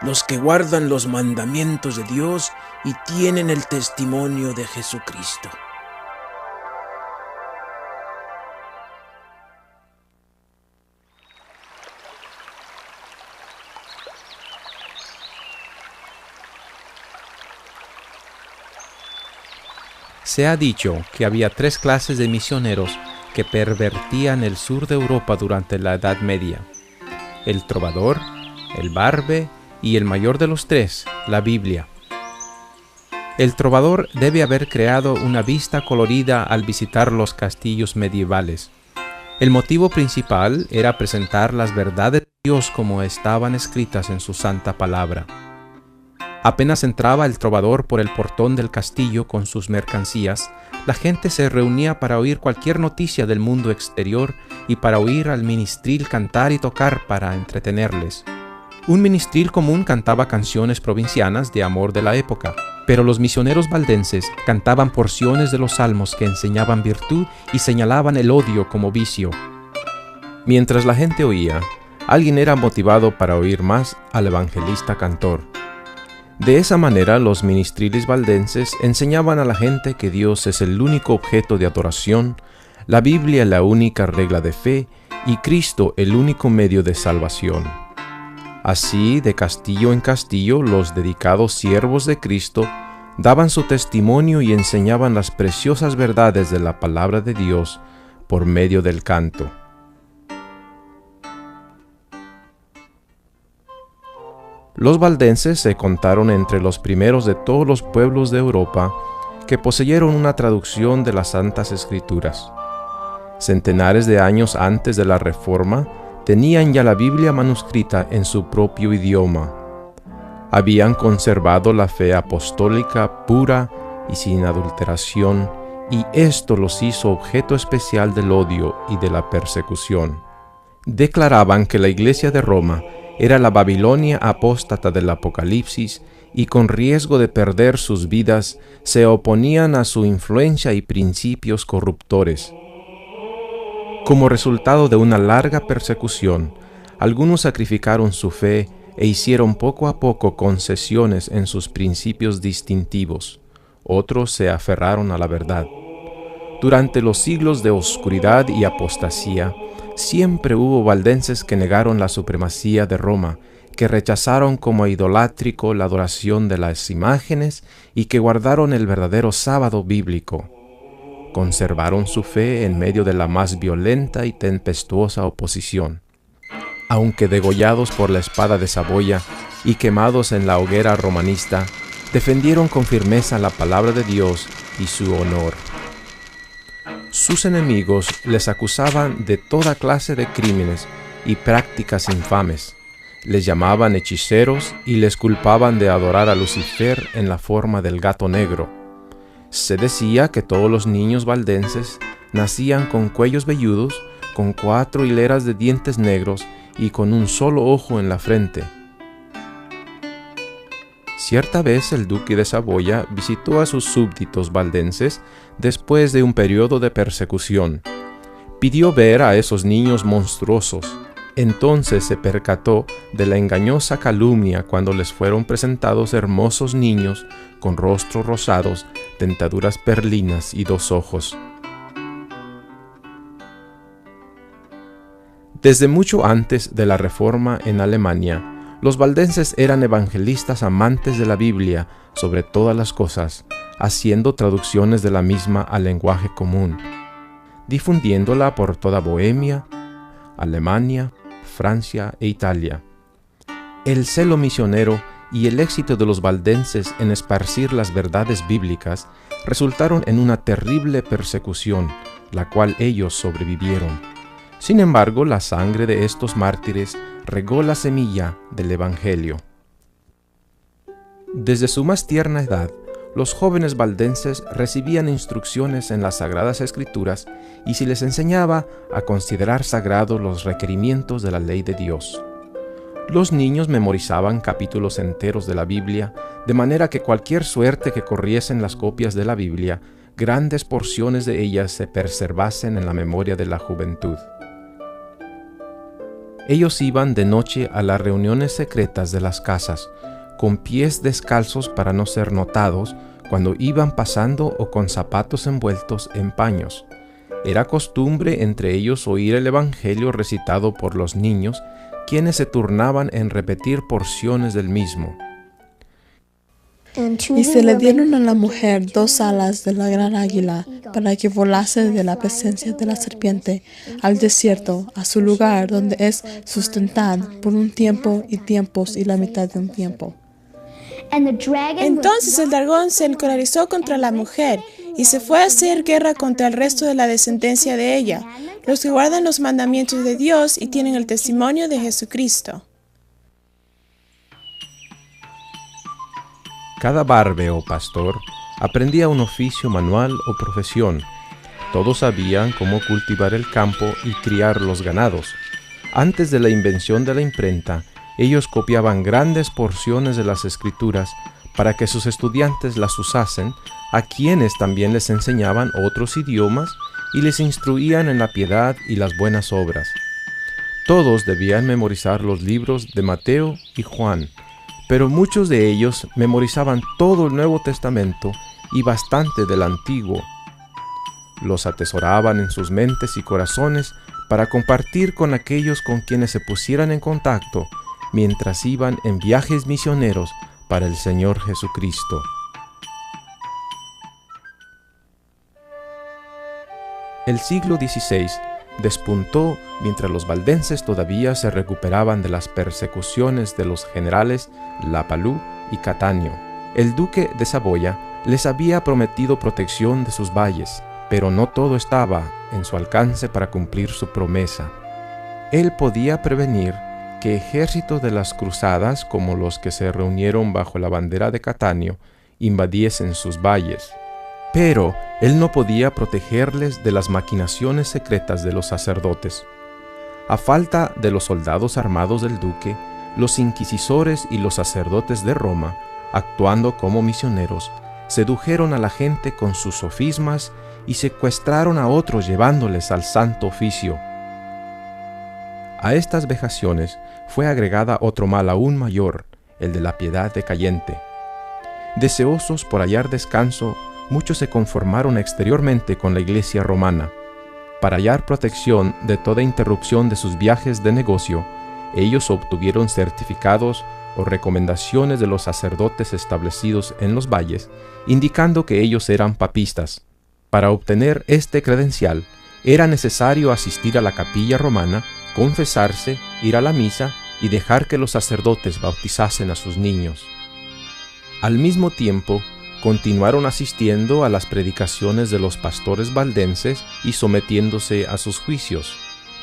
los que guardan los mandamientos de Dios y tienen el testimonio de Jesucristo. Se ha dicho que había 3 clases de misioneros que pervertían el sur de Europa durante la Edad Media: el trovador, el barbe y el mayor de los 3, la Biblia. El trovador debe haber creado una vista colorida al visitar los castillos medievales. El motivo principal era presentar las verdades de Dios como estaban escritas en su santa palabra. Apenas entraba el trovador por el portón del castillo con sus mercancías, la gente se reunía para oír cualquier noticia del mundo exterior y para oír al ministril cantar y tocar para entretenerles. Un ministril común cantaba canciones provincianas de amor de la época, pero los misioneros valdenses cantaban porciones de los salmos que enseñaban virtud y señalaban el odio como vicio. Mientras la gente oía, alguien era motivado para oír más al evangelista cantor. De esa manera, los ministriles valdenses enseñaban a la gente que Dios es el único objeto de adoración, la Biblia la única regla de fe y Cristo el único medio de salvación. Así, de castillo en castillo, los dedicados siervos de Cristo daban su testimonio y enseñaban las preciosas verdades de la palabra de Dios por medio del canto. Los valdenses se contaron entre los primeros de todos los pueblos de Europa que poseyeron una traducción de las Santas Escrituras. Centenares de años antes de la Reforma, tenían ya la Biblia manuscrita en su propio idioma. Habían conservado la fe apostólica pura y sin adulteración, y esto los hizo objeto especial del odio y de la persecución. Declaraban que la Iglesia de Roma era la Babilonia apóstata del Apocalipsis y con riesgo de perder sus vidas se oponían a su influencia y principios corruptores. Como resultado de una larga persecución, algunos sacrificaron su fe e hicieron poco a poco concesiones en sus principios distintivos. Otros se aferraron a la verdad. Durante los siglos de oscuridad y apostasía, siempre hubo valdenses que negaron la supremacía de Roma, que rechazaron como idolátrico la adoración de las imágenes y que guardaron el verdadero sábado bíblico. Conservaron su fe en medio de la más violenta y tempestuosa oposición. Aunque degollados por la espada de Saboya y quemados en la hoguera romanista, defendieron con firmeza la palabra de Dios y su honor. Sus enemigos les acusaban de toda clase de crímenes y prácticas infames. Les llamaban hechiceros y les culpaban de adorar a Lucifer en la forma del gato negro. Se decía que todos los niños valdenses nacían con cuellos velludos, con 4 hileras de dientes negros y con un solo ojo en la frente. Cierta vez el duque de Saboya visitó a sus súbditos valdenses después de un periodo de persecución. Pidió ver a esos niños monstruosos. Entonces se percató de la engañosa calumnia cuando les fueron presentados hermosos niños con rostros rosados, dentaduras perlinas y 2 ojos. Desde mucho antes de la Reforma en Alemania, los valdenses eran evangelistas amantes de la Biblia sobre todas las cosas, haciendo traducciones de la misma al lenguaje común. difundiéndola por toda Bohemia, Alemania, Francia e Italia. El celo misionero y el éxito de los valdenses en esparcir las verdades bíblicas resultaron en una terrible persecución, la cual ellos sobrevivieron. Sin embargo, la sangre de estos mártires regó la semilla del Evangelio. Desde su más tierna edad, los jóvenes valdenses recibían instrucciones en las Sagradas Escrituras y se les enseñaba a considerar sagrados los requerimientos de la ley de Dios. Los niños memorizaban capítulos enteros de la Biblia, de manera que cualquier suerte que corriesen las copias de la Biblia, grandes porciones de ellas se preservasen en la memoria de la juventud. Ellos iban de noche a las reuniones secretas de las casas, con pies descalzos para no ser notados cuando iban pasando o con zapatos envueltos en paños. Era costumbre entre ellos oír el Evangelio recitado por los niños, quienes se turnaban en repetir porciones del mismo. Y se le dieron a la mujer 2 alas de la gran águila, para que volase de la presencia de la serpiente al desierto, a su lugar donde es sustentada por un tiempo y tiempos y la mitad de un tiempo. Entonces el dragón se encolerizó contra la mujer y se fue a hacer guerra contra el resto de la descendencia de ella, los que guardan los mandamientos de Dios y tienen el testimonio de Jesucristo. Cada barbe o pastor aprendía un oficio manual o profesión. Todos sabían cómo cultivar el campo y criar los ganados. Antes de la invención de la imprenta, ellos copiaban grandes porciones de las Escrituras para que sus estudiantes las usasen, a quienes también les enseñaban otros idiomas y les instruían en la piedad y las buenas obras. Todos debían memorizar los libros de Mateo y Juan, pero muchos de ellos memorizaban todo el Nuevo Testamento y bastante del Antiguo. Los atesoraban en sus mentes y corazones para compartir con aquellos con quienes se pusieran en contacto mientras iban en viajes misioneros para el Señor Jesucristo. El siglo XVI despuntó mientras los valdenses todavía se recuperaban de las persecuciones de los generales Lapalú y Cattaneo. El duque de Saboya les había prometido protección de sus valles, pero no todo estaba en su alcance para cumplir su promesa. Él podía prevenir que ejércitos de las cruzadas, como los que se reunieron bajo la bandera de Cattaneo, invadiesen sus valles. Pero él no podía protegerles de las maquinaciones secretas de los sacerdotes. A falta de los soldados armados del duque, los inquisidores y los sacerdotes de Roma, actuando como misioneros, sedujeron a la gente con sus sofismas y secuestraron a otros llevándoles al santo oficio. A estas vejaciones fue agregada otro mal aún mayor, el de la piedad decayente. Deseosos por hallar descanso, muchos se conformaron exteriormente con la iglesia romana. Para hallar protección de toda interrupción de sus viajes de negocio, ellos obtuvieron certificados o recomendaciones de los sacerdotes establecidos en los valles, indicando que ellos eran papistas. Para obtener este credencial, era necesario asistir a la capilla romana, confesarse, ir a la misa y dejar que los sacerdotes bautizasen a sus niños. Al mismo tiempo, continuaron asistiendo a las predicaciones de los pastores valdenses y sometiéndose a sus juicios.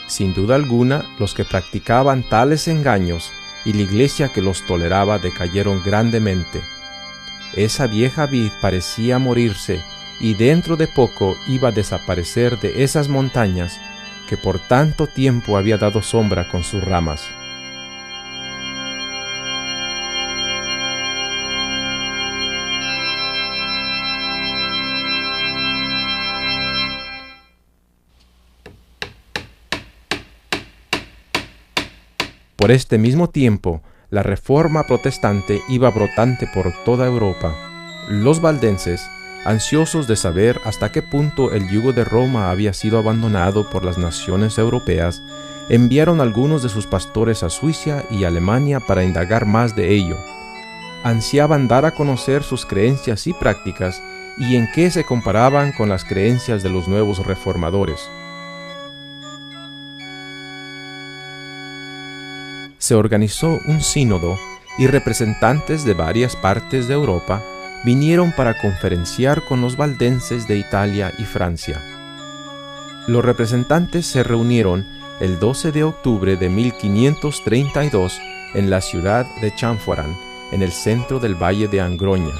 Sin duda alguna, los que practicaban tales engaños y la iglesia que los toleraba decayeron grandemente. Esa vieja vid parecía morirse y dentro de poco iba a desaparecer de esas montañas que por tanto tiempo había dado sombra con sus ramas. Por este mismo tiempo, la reforma protestante iba brotante por toda Europa. Los valdenses, ansiosos de saber hasta qué punto el yugo de Roma había sido abandonado por las naciones europeas, enviaron algunos de sus pastores a Suiza y Alemania para indagar más de ello. Ansiaban dar a conocer sus creencias y prácticas y en qué se comparaban con las creencias de los nuevos reformadores. Se organizó un sínodo y representantes de varias partes de Europa vinieron para conferenciar con los valdenses de Italia y Francia. Los representantes se reunieron el 12 de octubre de 1532 en la ciudad de Champfleury, en el centro del Valle de Angroña.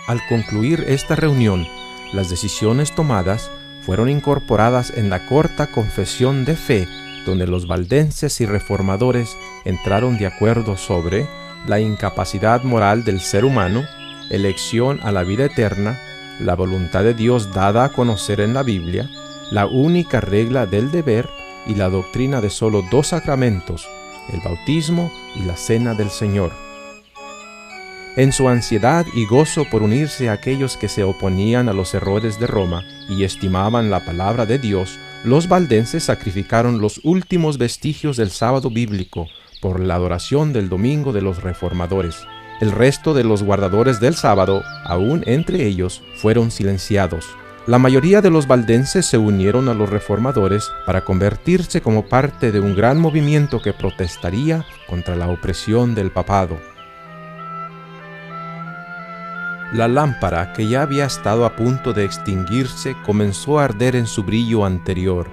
Al concluir esta reunión, las decisiones tomadas fueron incorporadas en la corta confesión de fe, donde los valdenses y reformadores entraron de acuerdo sobre la incapacidad moral del ser humano, elección a la vida eterna, la voluntad de Dios dada a conocer en la Biblia, la única regla del deber y la doctrina de solo 2 sacramentos, el bautismo y la cena del Señor. En su ansiedad y gozo por unirse a aquellos que se oponían a los errores de Roma y estimaban la palabra de Dios, los valdenses sacrificaron los últimos vestigios del sábado bíblico por la adoración del domingo de los reformadores. El resto de los guardadores del sábado, aún entre ellos, fueron silenciados. La mayoría de los valdenses se unieron a los reformadores para convertirse como parte de un gran movimiento que protestaría contra la opresión del papado. La lámpara, que ya había estado a punto de extinguirse, comenzó a arder en su brillo anterior.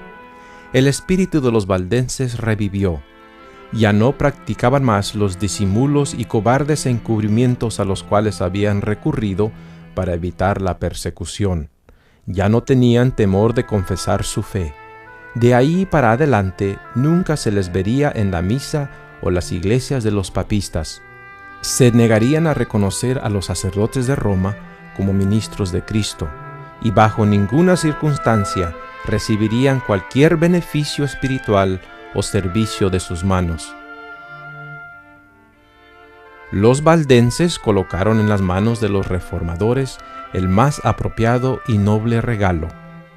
El espíritu de los valdenses revivió. Ya no practicaban más los disimulos y cobardes encubrimientos a los cuales habían recurrido para evitar la persecución. Ya no tenían temor de confesar su fe. De ahí para adelante nunca se les vería en la misa o las iglesias de los papistas. Se negarían a reconocer a los sacerdotes de Roma como ministros de Cristo, y bajo ninguna circunstancia recibirían cualquier beneficio espiritual o servicio de sus manos. Los valdenses colocaron en las manos de los reformadores el más apropiado y noble regalo,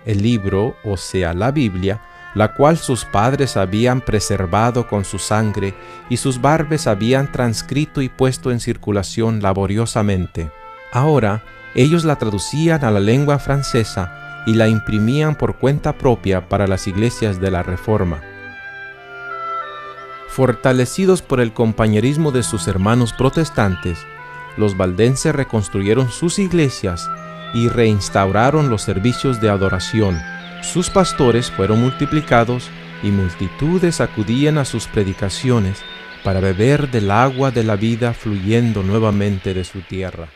el libro, o sea, la Biblia, la cual sus padres habían preservado con su sangre y sus barbes habían transcrito y puesto en circulación laboriosamente. Ahora, ellos la traducían a la lengua francesa y la imprimían por cuenta propia para las iglesias de la Reforma. Fortalecidos por el compañerismo de sus hermanos protestantes, los valdenses reconstruyeron sus iglesias y reinstauraron los servicios de adoración. Sus pastores fueron multiplicados y multitudes acudían a sus predicaciones para beber del agua de la vida fluyendo nuevamente de su tierra.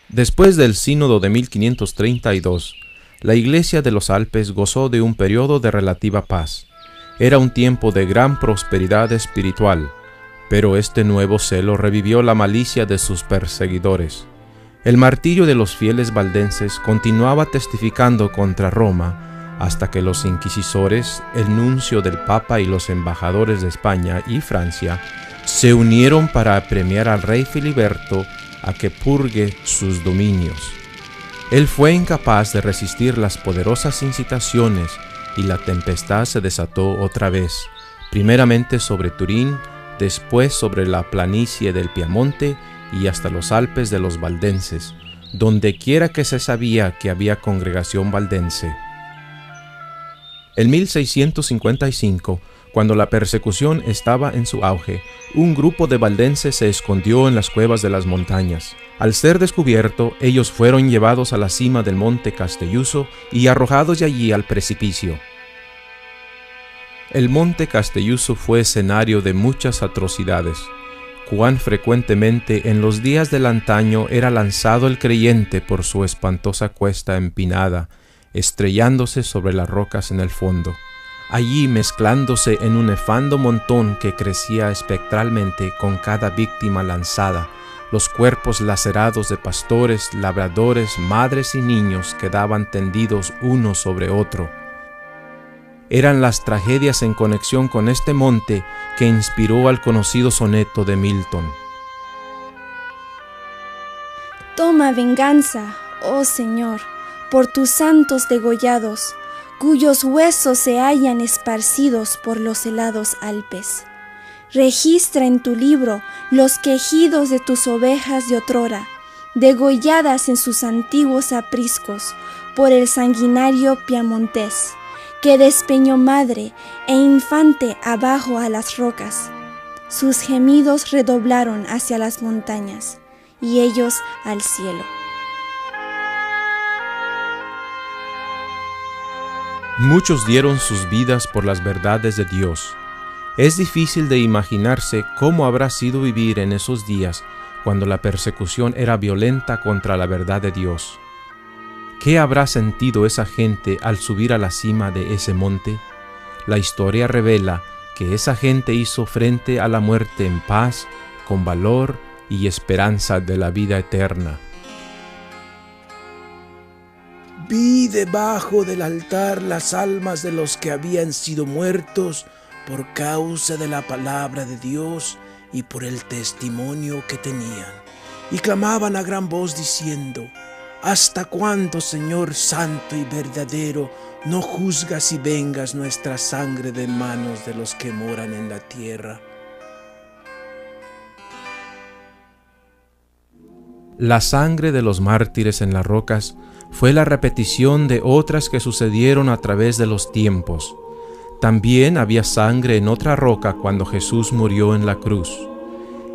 Después del sínodo de 1532, la Iglesia de los Alpes gozó de un periodo de relativa paz. Era un tiempo de gran prosperidad espiritual, pero este nuevo celo revivió la malicia de sus perseguidores. El martirio de los fieles valdenses continuaba testificando contra Roma hasta que los inquisidores, el nuncio del Papa y los embajadores de España y Francia se unieron para apremiar al rey Filiberto a que purgue sus dominios. Él fue incapaz de resistir las poderosas incitaciones y la tempestad se desató otra vez, primeramente sobre Turín, después sobre la planicie del Piamonte y hasta los Alpes de los valdenses, donde quiera que se sabía que había congregación valdense. En 1655, cuando la persecución estaba en su auge, un grupo de valdenses se escondió en las cuevas de las montañas. Al ser descubierto, ellos fueron llevados a la cima del monte Castelluso y arrojados de allí al precipicio. El monte Castelluso fue escenario de muchas atrocidades. Cuán frecuentemente en los días del antaño era lanzado el creyente por su espantosa cuesta empinada, estrellándose sobre las rocas en el fondo, allí mezclándose en un nefando montón que crecía espectralmente con cada víctima lanzada. Los cuerpos lacerados de pastores, labradores, madres y niños quedaban tendidos uno sobre otro. Eran las tragedias en conexión con este monte que inspiró al conocido soneto de Milton. Toma venganza, oh Señor, por tus santos degollados, cuyos huesos se hallan esparcidos por los helados Alpes. Registra en tu libro los quejidos de tus ovejas de otrora, degolladas en sus antiguos apriscos por el sanguinario piamontés, que despeñó madre e infante abajo a las rocas. Sus gemidos redoblaron hacia las montañas, y ellos al cielo. Muchos dieron sus vidas por las verdades de Dios. Es difícil de imaginarse cómo habrá sido vivir en esos días cuando la persecución era violenta contra la verdad de Dios. ¿Qué habrá sentido esa gente al subir a la cima de ese monte? La historia revela que esa gente hizo frente a la muerte en paz, con valor y esperanza de la vida eterna. Vi debajo del altar las almas de los que habían sido muertos por causa de la palabra de Dios y por el testimonio que tenían, y clamaban a gran voz diciendo: ¿Hasta cuándo, Señor santo y verdadero, no juzgas y vengas nuestra sangre de manos de los que moran en la tierra? La sangre de los mártires en las rocas fue la repetición de otras que sucedieron a través de los tiempos. También había sangre en otra roca cuando Jesús murió en la cruz.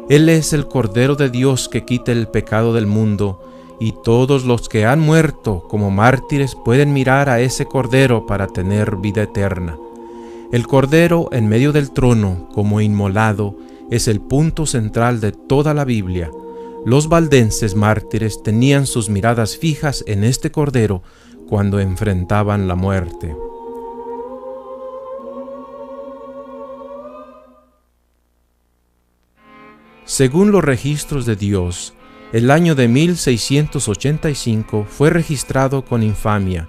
Él es el Cordero de Dios que quita el pecado del mundo, y todos los que han muerto como mártires pueden mirar a ese Cordero para tener vida eterna. El Cordero en medio del trono, como inmolado, es el punto central de toda la Biblia. Los valdenses mártires tenían sus miradas fijas en este Cordero cuando enfrentaban la muerte. Según los registros de Dios, el año de 1685 fue registrado con infamia.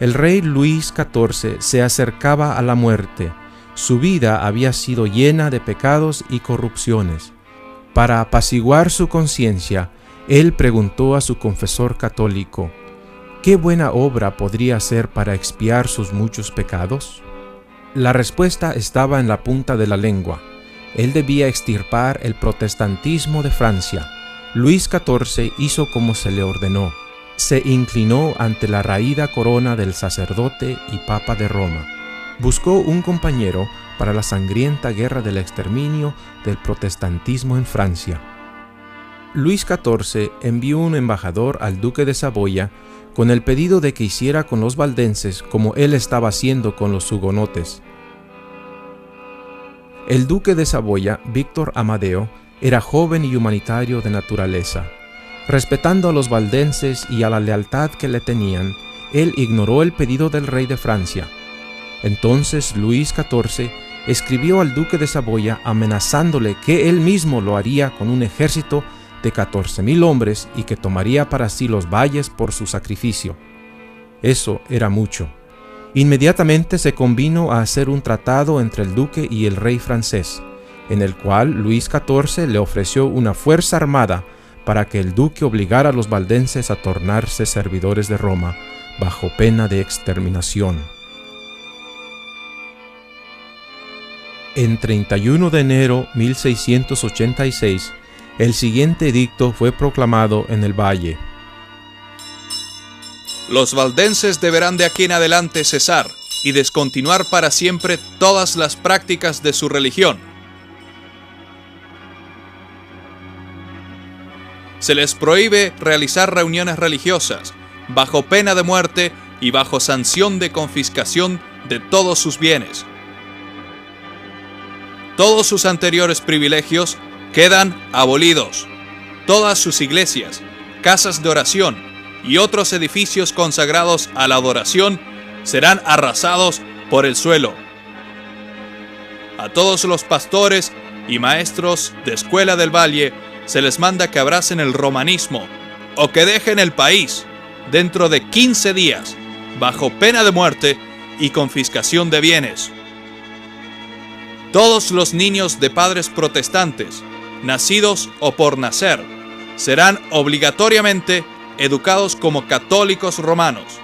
El rey Luis XIV se acercaba a la muerte. Su vida había sido llena de pecados y corrupciones. Para apaciguar su conciencia, él preguntó a su confesor católico: ¿qué buena obra podría hacer para expiar sus muchos pecados? La respuesta estaba en la punta de la lengua. Él debía extirpar el protestantismo de Francia. Luis XIV hizo como se le ordenó. Se inclinó ante la raída corona del sacerdote y papa de Roma. Buscó un compañero para la sangrienta guerra del exterminio del protestantismo en Francia. Luis XIV envió un embajador al duque de Saboya con el pedido de que hiciera con los valdenses como él estaba haciendo con los hugonotes. El duque de Saboya, Víctor Amadeo, era joven y humanitario de naturaleza. Respetando a los valdenses y a la lealtad que le tenían, él ignoró el pedido del rey de Francia. Entonces Luis XIV escribió al duque de Saboya amenazándole que él mismo lo haría con un ejército de 14,000 hombres y que tomaría para sí los valles por su sacrificio. Eso era mucho. Inmediatamente se convino a hacer un tratado entre el duque y el rey francés, en el cual Luis XIV le ofreció una fuerza armada para que el duque obligara a los valdenses a tornarse servidores de Roma, bajo pena de exterminación. En 31 de enero 1686, el siguiente edicto fue proclamado en el valle. Los valdenses deberán de aquí en adelante cesar y descontinuar para siempre todas las prácticas de su religión. Se les prohíbe realizar reuniones religiosas, bajo pena de muerte y bajo sanción de confiscación de todos sus bienes. Todos sus anteriores privilegios quedan abolidos. Todas sus iglesias, casas de oración y otros edificios consagrados a la adoración serán arrasados por el suelo. A todos los pastores y maestros de escuela del valle se les manda que abracen el romanismo o que dejen el país dentro de 15 días, bajo pena de muerte y confiscación de bienes. Todos los niños de padres protestantes, nacidos o por nacer, serán obligatoriamente educados como católicos romanos.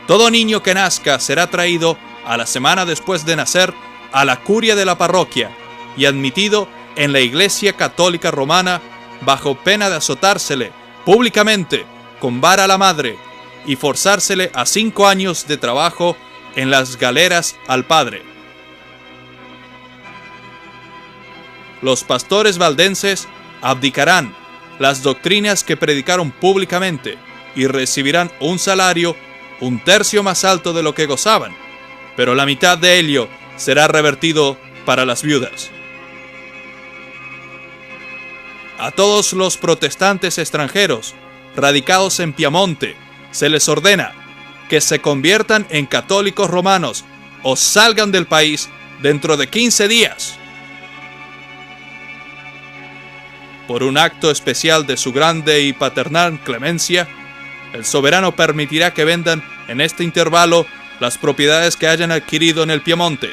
Todo niño que nazca será traído a la semana después de nacer a la curia de la parroquia y admitido en la Iglesia Católica Romana bajo pena de azotársele públicamente con vara a la madre y forzársele a 5 años de trabajo en las galeras al padre. Los pastores valdenses abdicarán las doctrinas que predicaron públicamente y recibirán un salario 1/3 más alto de lo que gozaban, pero la mitad de ello será revertido para las viudas. A todos los protestantes extranjeros radicados en Piamonte se les ordena que se conviertan en católicos romanos o salgan del país dentro de 15 días. Por un acto especial de su grande y paternal clemencia, el soberano permitirá que vendan en este intervalo las propiedades que hayan adquirido en el Piamonte,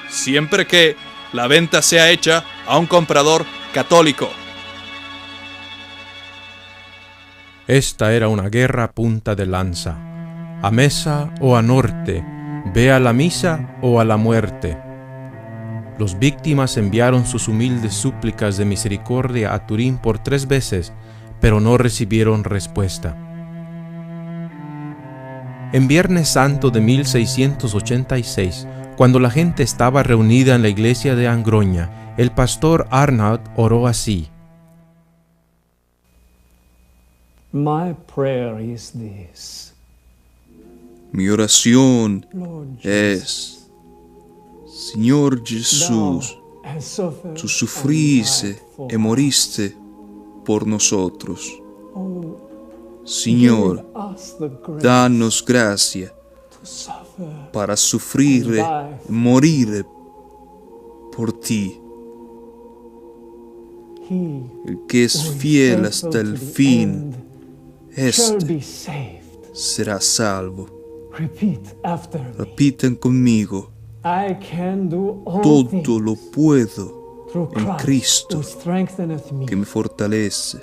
siempre que la venta sea hecha a un comprador católico. Esta era una guerra a punta de lanza, a mesa o a norte, ve a la misa o a la muerte. Los víctimas enviaron sus humildes súplicas de misericordia a Turín por 3 veces, pero no recibieron respuesta. En Viernes Santo de 1686, cuando la gente estaba reunida en la iglesia de Angroña, el pastor Arnaud oró así: Mi oración es: Señor Jesús, tú sufriste y moriste por nosotros. Señor, danos gracia para sufrir y morir por ti. El que es fiel hasta el fin, este será salvo. Repitan conmigo: todo lo puedo en Cristo que me fortalece.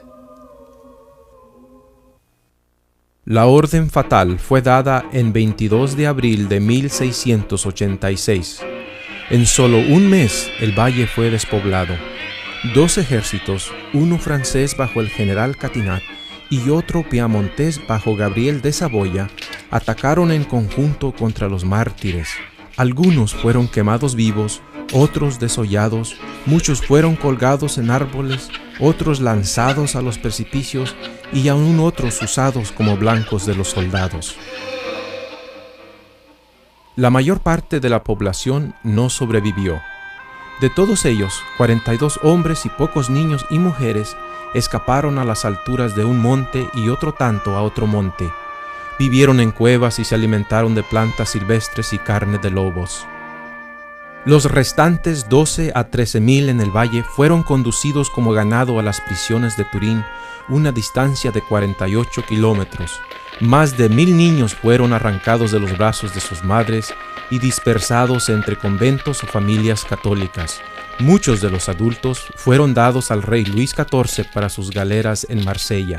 La orden fatal fue dada en 22 de abril de 1686. En solo un mes el valle fue despoblado. 2 ejércitos, uno francés bajo el general Catinat y otro piamontés bajo Gabriel de Saboya, atacaron en conjunto contra los mártires. Algunos fueron quemados vivos, otros desollados, muchos fueron colgados en árboles, otros lanzados a los precipicios y aún otros usados como blancos de los soldados. La mayor parte de la población no sobrevivió. De todos ellos, 42 hombres y pocos niños y mujeres escaparon a las alturas de un monte y otro tanto a otro monte. Vivieron en cuevas y se alimentaron de plantas silvestres y carne de lobos. Los restantes 12 a 13,000 en el valle fueron conducidos como ganado a las prisiones de Turín, una distancia de 48 kilómetros. Más de 1,000 niños fueron arrancados de los brazos de sus madres y dispersados entre conventos o familias católicas. Muchos de los adultos fueron dados al rey Luis XIV para sus galeras en Marsella.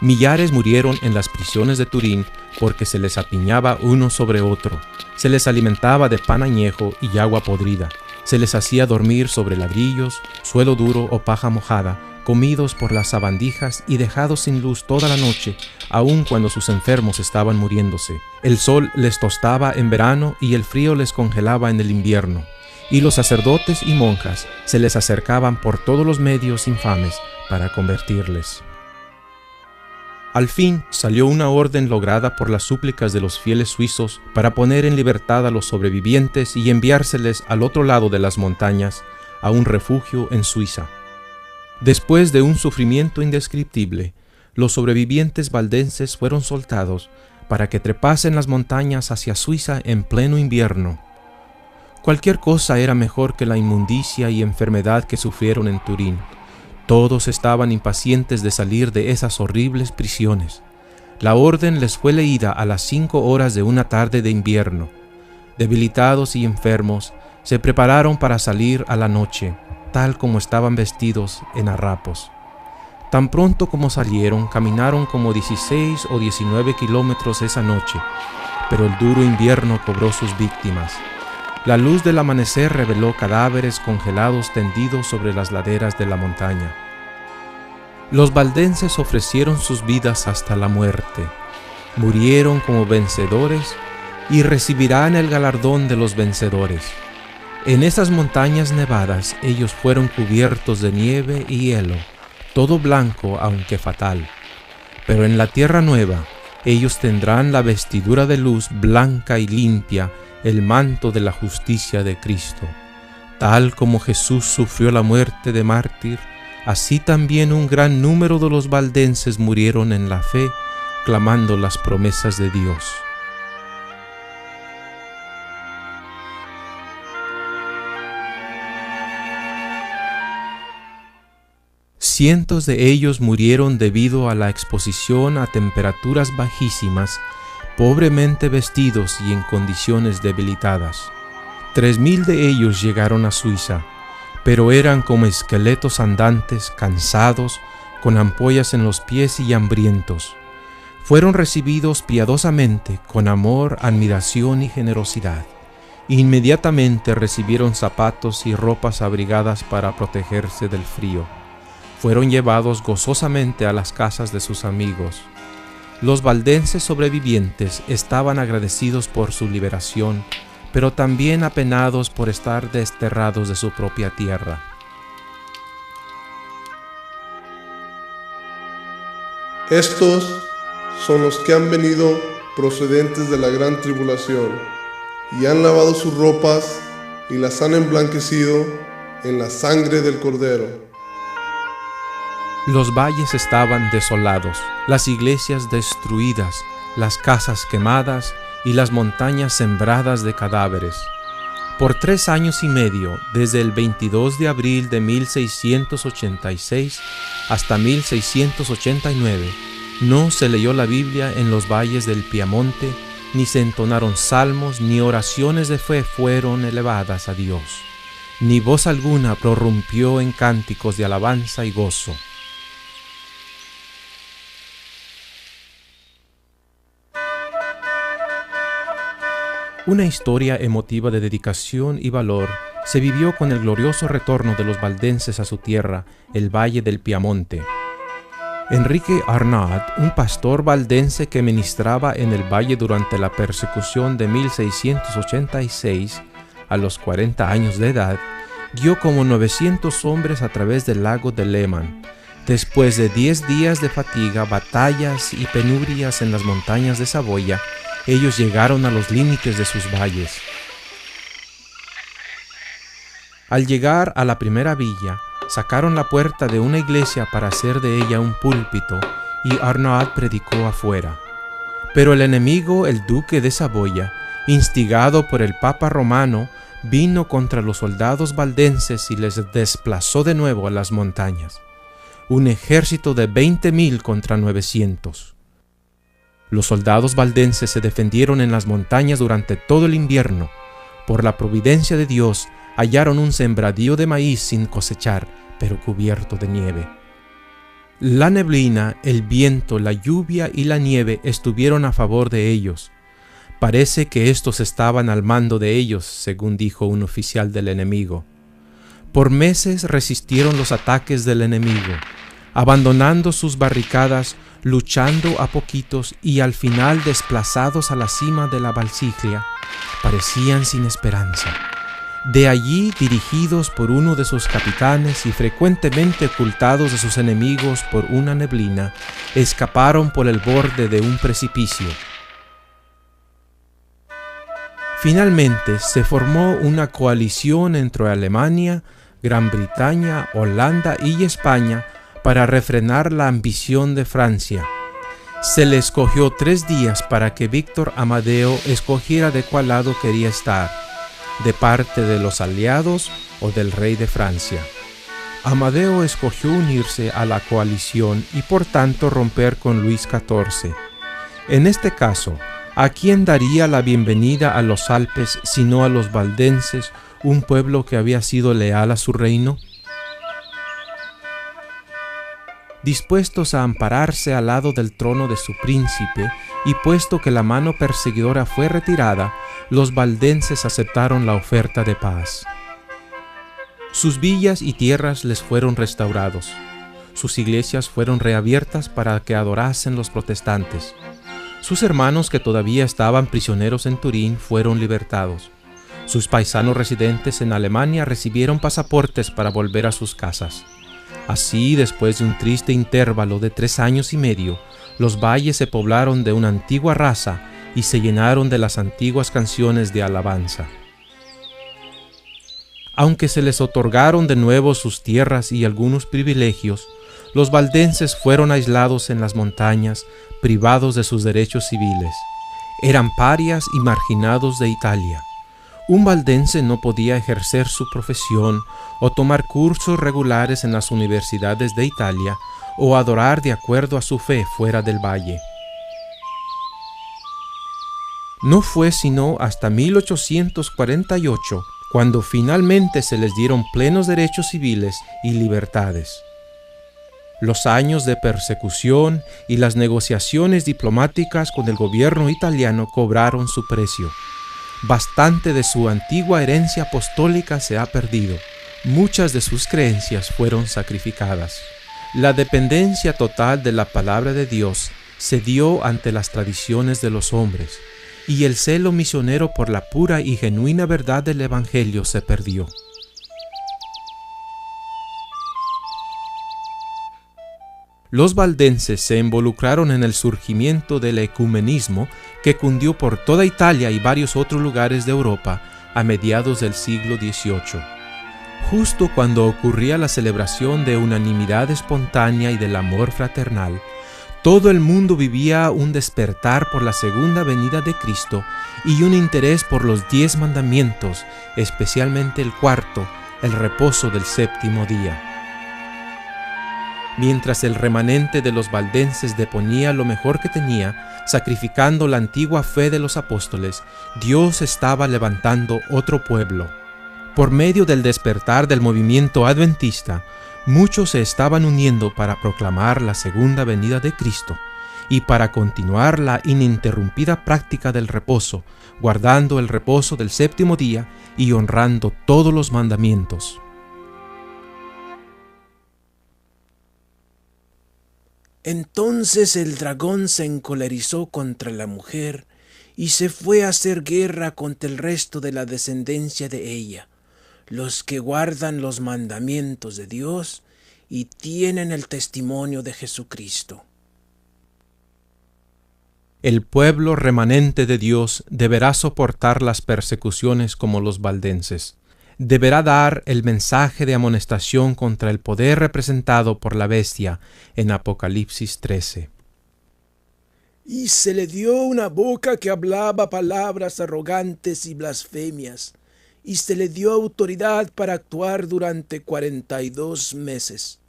Millares murieron en las prisiones de Turín porque se les apiñaba uno sobre otro. Se les alimentaba de pan añejo y agua podrida. Se les hacía dormir sobre ladrillos, suelo duro o paja mojada, comidos por las sabandijas y dejados sin luz toda la noche, aun cuando sus enfermos estaban muriéndose. El sol les tostaba en verano y el frío les congelaba en el invierno. Y los sacerdotes y monjas se les acercaban por todos los medios infames para convertirles. Al fin salió una orden lograda por las súplicas de los fieles suizos para poner en libertad a los sobrevivientes y enviárseles al otro lado de las montañas, a un refugio en Suiza. Después de un sufrimiento indescriptible, los sobrevivientes valdenses fueron soltados para que trepasen las montañas hacia Suiza en pleno invierno. Cualquier cosa era mejor que la inmundicia y enfermedad que sufrieron en Turín. Todos estaban impacientes de salir de esas horribles prisiones. La orden les fue leída a las 5 horas de una tarde de invierno. Debilitados y enfermos, se prepararon para salir a la noche, tal como estaban vestidos en harapos. Tan pronto como salieron, caminaron como 16 o 19 kilómetros esa noche, pero el duro invierno cobró sus víctimas. La luz del amanecer reveló cadáveres congelados tendidos sobre las laderas de la montaña. Los valdenses ofrecieron sus vidas hasta la muerte, murieron como vencedores y recibirán el galardón de los vencedores. En esas montañas nevadas ellos fueron cubiertos de nieve y hielo, todo blanco aunque fatal. Pero en la tierra nueva ellos tendrán la vestidura de luz blanca y limpia, el manto de la justicia de Cristo. Tal como Jesús sufrió la muerte de mártir, así también un gran número de los valdenses murieron en la fe, clamando las promesas de Dios. Cientos de ellos murieron debido a la exposición a temperaturas bajísimas, pobremente vestidos y en condiciones debilitadas. 3,000 de ellos llegaron a Suiza, pero eran como esqueletos andantes, cansados, con ampollas en los pies y hambrientos. Fueron recibidos piadosamente, con amor, admiración y generosidad. Inmediatamente recibieron zapatos y ropas abrigadas para protegerse del frío. Fueron llevados gozosamente a las casas de sus amigos. Los valdenses sobrevivientes estaban agradecidos por su liberación, pero también apenados por estar desterrados de su propia tierra. Estos son los que han venido procedentes de la gran tribulación, y han lavado sus ropas y las han emblanquecido en la sangre del Cordero. Los valles estaban desolados, las iglesias destruidas, las casas quemadas y las montañas sembradas de cadáveres. Por 3 años y medio, desde el 22 de abril de 1686 hasta 1689, no se leyó la Biblia en los valles del Piamonte, ni se entonaron salmos, ni oraciones de fe fueron elevadas a Dios, ni voz alguna prorrumpió en cánticos de alabanza y gozo. Una historia emotiva de dedicación y valor se vivió con el glorioso retorno de los valdenses a su tierra, el Valle del Piamonte. Enrique Arnaud, un pastor valdense que ministraba en el valle durante la persecución de 1686, a los 40 años de edad, guió como 900 hombres a través del lago de Léman. Después de 10 días de fatiga, batallas y penurias en las montañas de Saboya, ellos llegaron a los límites de sus valles. Al llegar a la primera villa, sacaron la puerta de una iglesia para hacer de ella un púlpito, y Arnaud predicó afuera. Pero el enemigo, el duque de Saboya, instigado por el Papa romano, vino contra los soldados valdenses y les desplazó de nuevo a las montañas. Un ejército de 20,000 contra 900. Los soldados valdenses se defendieron en las montañas durante todo el invierno. Por la providencia de Dios, hallaron un sembradío de maíz sin cosechar, pero cubierto de nieve. La neblina, el viento, la lluvia y la nieve estuvieron a favor de ellos. Parece que estos estaban al mando de ellos, según dijo un oficial del enemigo. Por meses resistieron los ataques del enemigo, abandonando sus barricadas, luchando a poquitos y al final desplazados a la cima de la Valsiglia, parecían sin esperanza. De allí, dirigidos por uno de sus capitanes y frecuentemente ocultados de sus enemigos por una neblina, escaparon por el borde de un precipicio. Finalmente se formó una coalición entre Alemania, Gran Bretaña, Holanda y España para refrenar la ambición de Francia. Se le escogió 3 días para que Víctor Amadeo escogiera de cuál lado quería estar, de parte de los aliados o del rey de Francia. Amadeo escogió unirse a la coalición y por tanto romper con Luis XIV. En este caso, ¿a quién daría la bienvenida a los Alpes sino a los valdenses, un pueblo que había sido leal a su reino? Dispuestos a ampararse al lado del trono de su príncipe, y puesto que la mano perseguidora fue retirada, los valdenses aceptaron la oferta de paz. Sus villas y tierras les fueron restaurados. sus iglesias fueron reabiertas para que adorasen los protestantes. Sus hermanos que todavía estaban prisioneros en Turín fueron libertados. Sus paisanos residentes en Alemania recibieron pasaportes para volver a sus casas. Así, después de un triste intervalo de 3 años y medio, los valles se poblaron de una antigua raza y se llenaron de las antiguas canciones de alabanza. Aunque se les otorgaron de nuevo sus tierras y algunos privilegios, los valdenses fueron aislados en las montañas, privados de sus derechos civiles. Eran parias y marginados de Italia. Un valdense no podía ejercer su profesión o tomar cursos regulares en las universidades de Italia o adorar de acuerdo a su fe fuera del valle. No fue sino hasta 1848 cuando finalmente se les dieron plenos derechos civiles y libertades. Los años de persecución y las negociaciones diplomáticas con el gobierno italiano cobraron su precio. Bastante de su antigua herencia apostólica se ha perdido. Muchas de sus creencias fueron sacrificadas. La dependencia total de la palabra de Dios se dio ante las tradiciones de los hombres, y el celo misionero por la pura y genuina verdad del Evangelio se perdió. Los valdenses se involucraron en el surgimiento del ecumenismo que cundió por toda Italia y varios otros lugares de Europa a mediados del siglo XVIII. Justo cuando ocurría la celebración de unanimidad espontánea y del amor fraternal, todo el mundo vivía un despertar por la segunda venida de Cristo y un interés por los 10 mandamientos, especialmente el cuarto, el reposo del séptimo día. Mientras el remanente de los valdenses deponía lo mejor que tenía, sacrificando la antigua fe de los apóstoles, Dios estaba levantando otro pueblo. Por medio del despertar del movimiento adventista, muchos se estaban uniendo para proclamar la segunda venida de Cristo y para continuar la ininterrumpida práctica del reposo, guardando el reposo del séptimo día y honrando todos los mandamientos. Entonces el dragón se encolerizó contra la mujer y se fue a hacer guerra contra el resto de la descendencia de ella, los que guardan los mandamientos de Dios y tienen el testimonio de Jesucristo. El pueblo remanente de Dios deberá soportar las persecuciones como los valdenses. Deberá dar el mensaje de amonestación contra el poder representado por la bestia en Apocalipsis 13. Y se le dio una boca que hablaba palabras arrogantes y blasfemias, y se le dio autoridad para actuar durante 42 meses.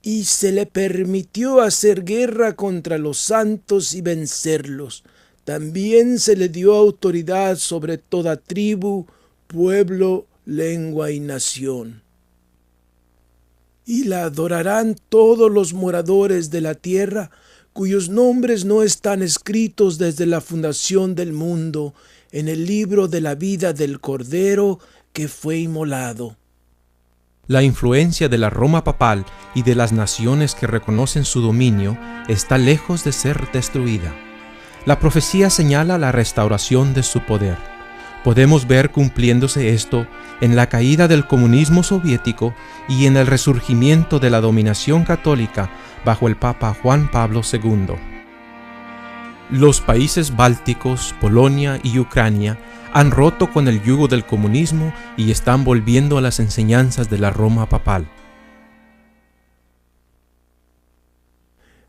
Y se le permitió hacer guerra contra los santos y vencerlos. También se le dio autoridad sobre toda tribu, pueblo, lengua y nación. Y la adorarán todos los moradores de la tierra, cuyos nombres no están escritos desde la fundación del mundo en el libro de la vida del Cordero que fue inmolado. La influencia de la Roma papal y de las naciones que reconocen su dominio está lejos de ser destruida. La profecía señala la restauración de su poder. Podemos ver cumpliéndose esto en la caída del comunismo soviético y en el resurgimiento de la dominación católica bajo el Papa Juan Pablo II. Los países bálticos, Polonia y Ucrania han roto con el yugo del comunismo y están volviendo a las enseñanzas de la Roma papal.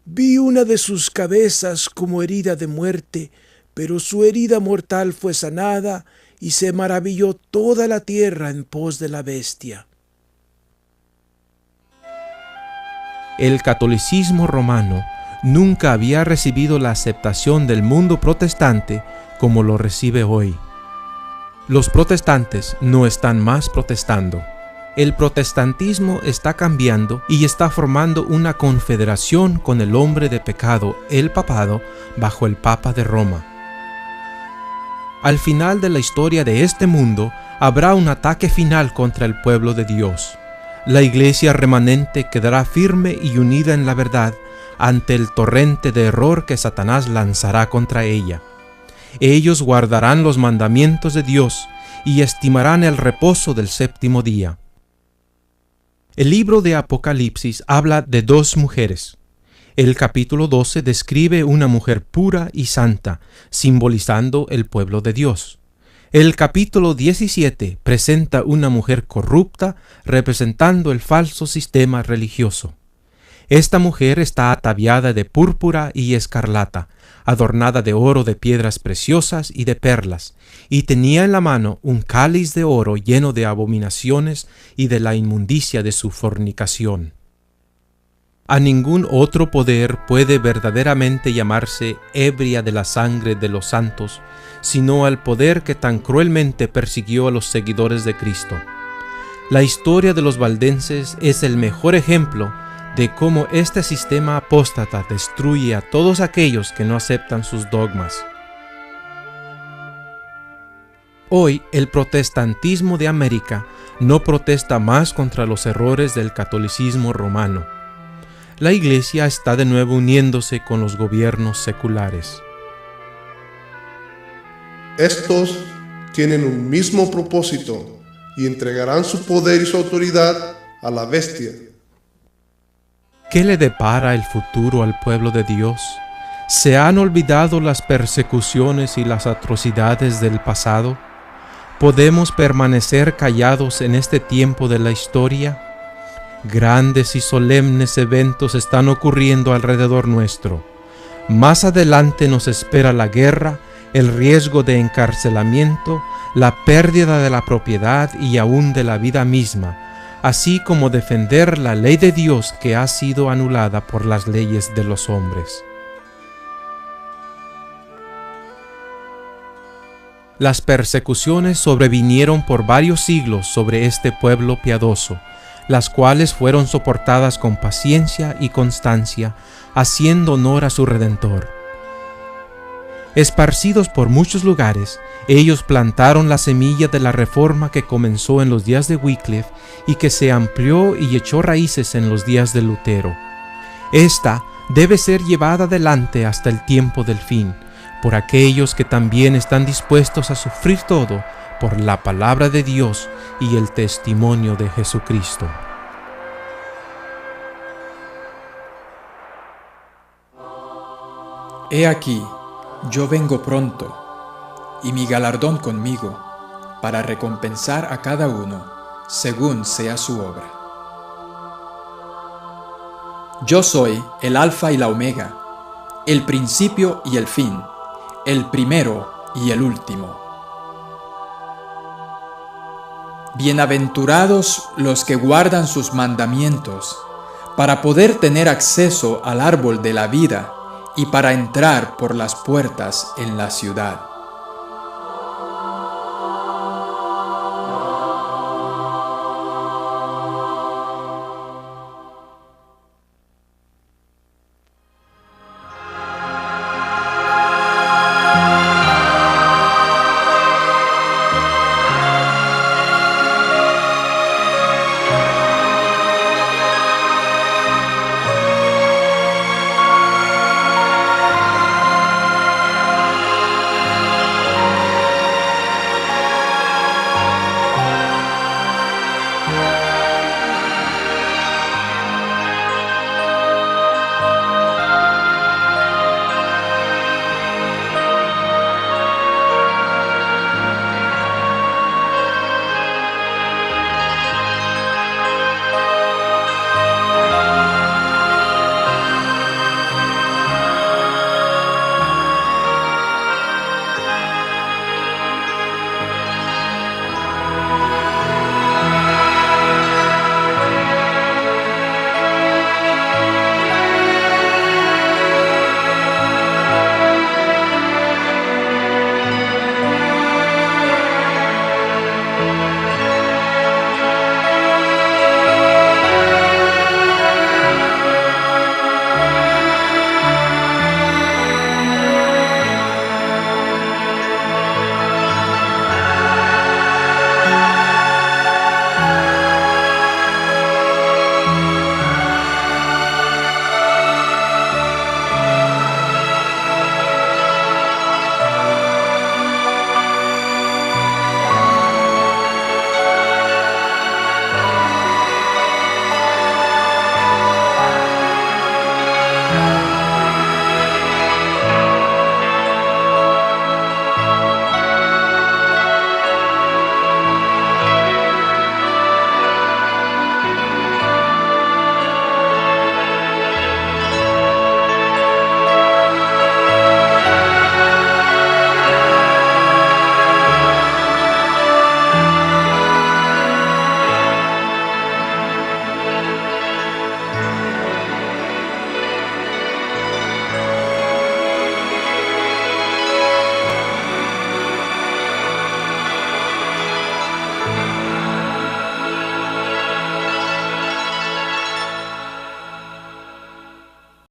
Vi una de sus cabezas como herida de muerte, pero su herida mortal fue sanada y se maravilló toda la tierra en pos de la bestia. El catolicismo romano nunca había recibido la aceptación del mundo protestante como lo recibe hoy. Los protestantes no están más protestando. El protestantismo está cambiando y está formando una confederación con el hombre de pecado, el papado, bajo el Papa de Roma. Al final de la historia de este mundo, habrá un ataque final contra el pueblo de Dios. la iglesia remanente quedará firme y unida en la verdad ante el torrente de error que Satanás lanzará contra ella. Ellos guardarán los mandamientos de Dios y estimarán el reposo del séptimo día. El libro de Apocalipsis habla de dos mujeres. El capítulo 12 describe una mujer pura y santa, simbolizando el pueblo de Dios. El capítulo 17 presenta una mujer corrupta, representando el falso sistema religioso. Esta mujer está ataviada de púrpura y escarlata, adornada de oro, de piedras preciosas y de perlas, y tenía en la mano un cáliz de oro lleno de abominaciones y de la inmundicia de su fornicación. A ningún otro poder puede verdaderamente llamarse ebria de la sangre de los santos, sino al poder que tan cruelmente persiguió a los seguidores de Cristo. La historia de los valdenses es el mejor ejemplo de cómo este sistema apóstata destruye a todos aquellos que no aceptan sus dogmas. Hoy, el protestantismo de América no protesta más contra los errores del catolicismo romano. La Iglesia está de nuevo uniéndose con los gobiernos seculares. Estos tienen un mismo propósito y entregarán su poder y su autoridad a la bestia. ¿Qué le depara el futuro al pueblo de Dios? ¿Se han olvidado las persecuciones y las atrocidades del pasado? ¿Podemos permanecer callados en este tiempo de la historia? Grandes y solemnes eventos están ocurriendo alrededor nuestro. Más adelante nos espera la guerra, el riesgo de encarcelamiento, la pérdida de la propiedad y aún de la vida misma, así como defender la ley de Dios que ha sido anulada por las leyes de los hombres. Las persecuciones sobrevinieron por varios siglos sobre este pueblo piadoso, las cuales fueron soportadas con paciencia y constancia, haciendo honor a su Redentor. Esparcidos por muchos lugares, ellos plantaron la semilla de la reforma que comenzó en los días de Wycliffe y que se amplió y echó raíces en los días de Lutero. Esta debe ser llevada adelante hasta el tiempo del fin, por aquellos que también están dispuestos a sufrir todo por la palabra de Dios y el testimonio de Jesucristo. He aquí, yo vengo pronto, y mi galardón conmigo, para recompensar a cada uno, según sea su obra. Yo soy el Alfa y la Omega, el principio y el fin, el primero y el último. Bienaventurados los que guardan sus mandamientos, para poder tener acceso al árbol de la vida y para entrar por las puertas en la ciudad.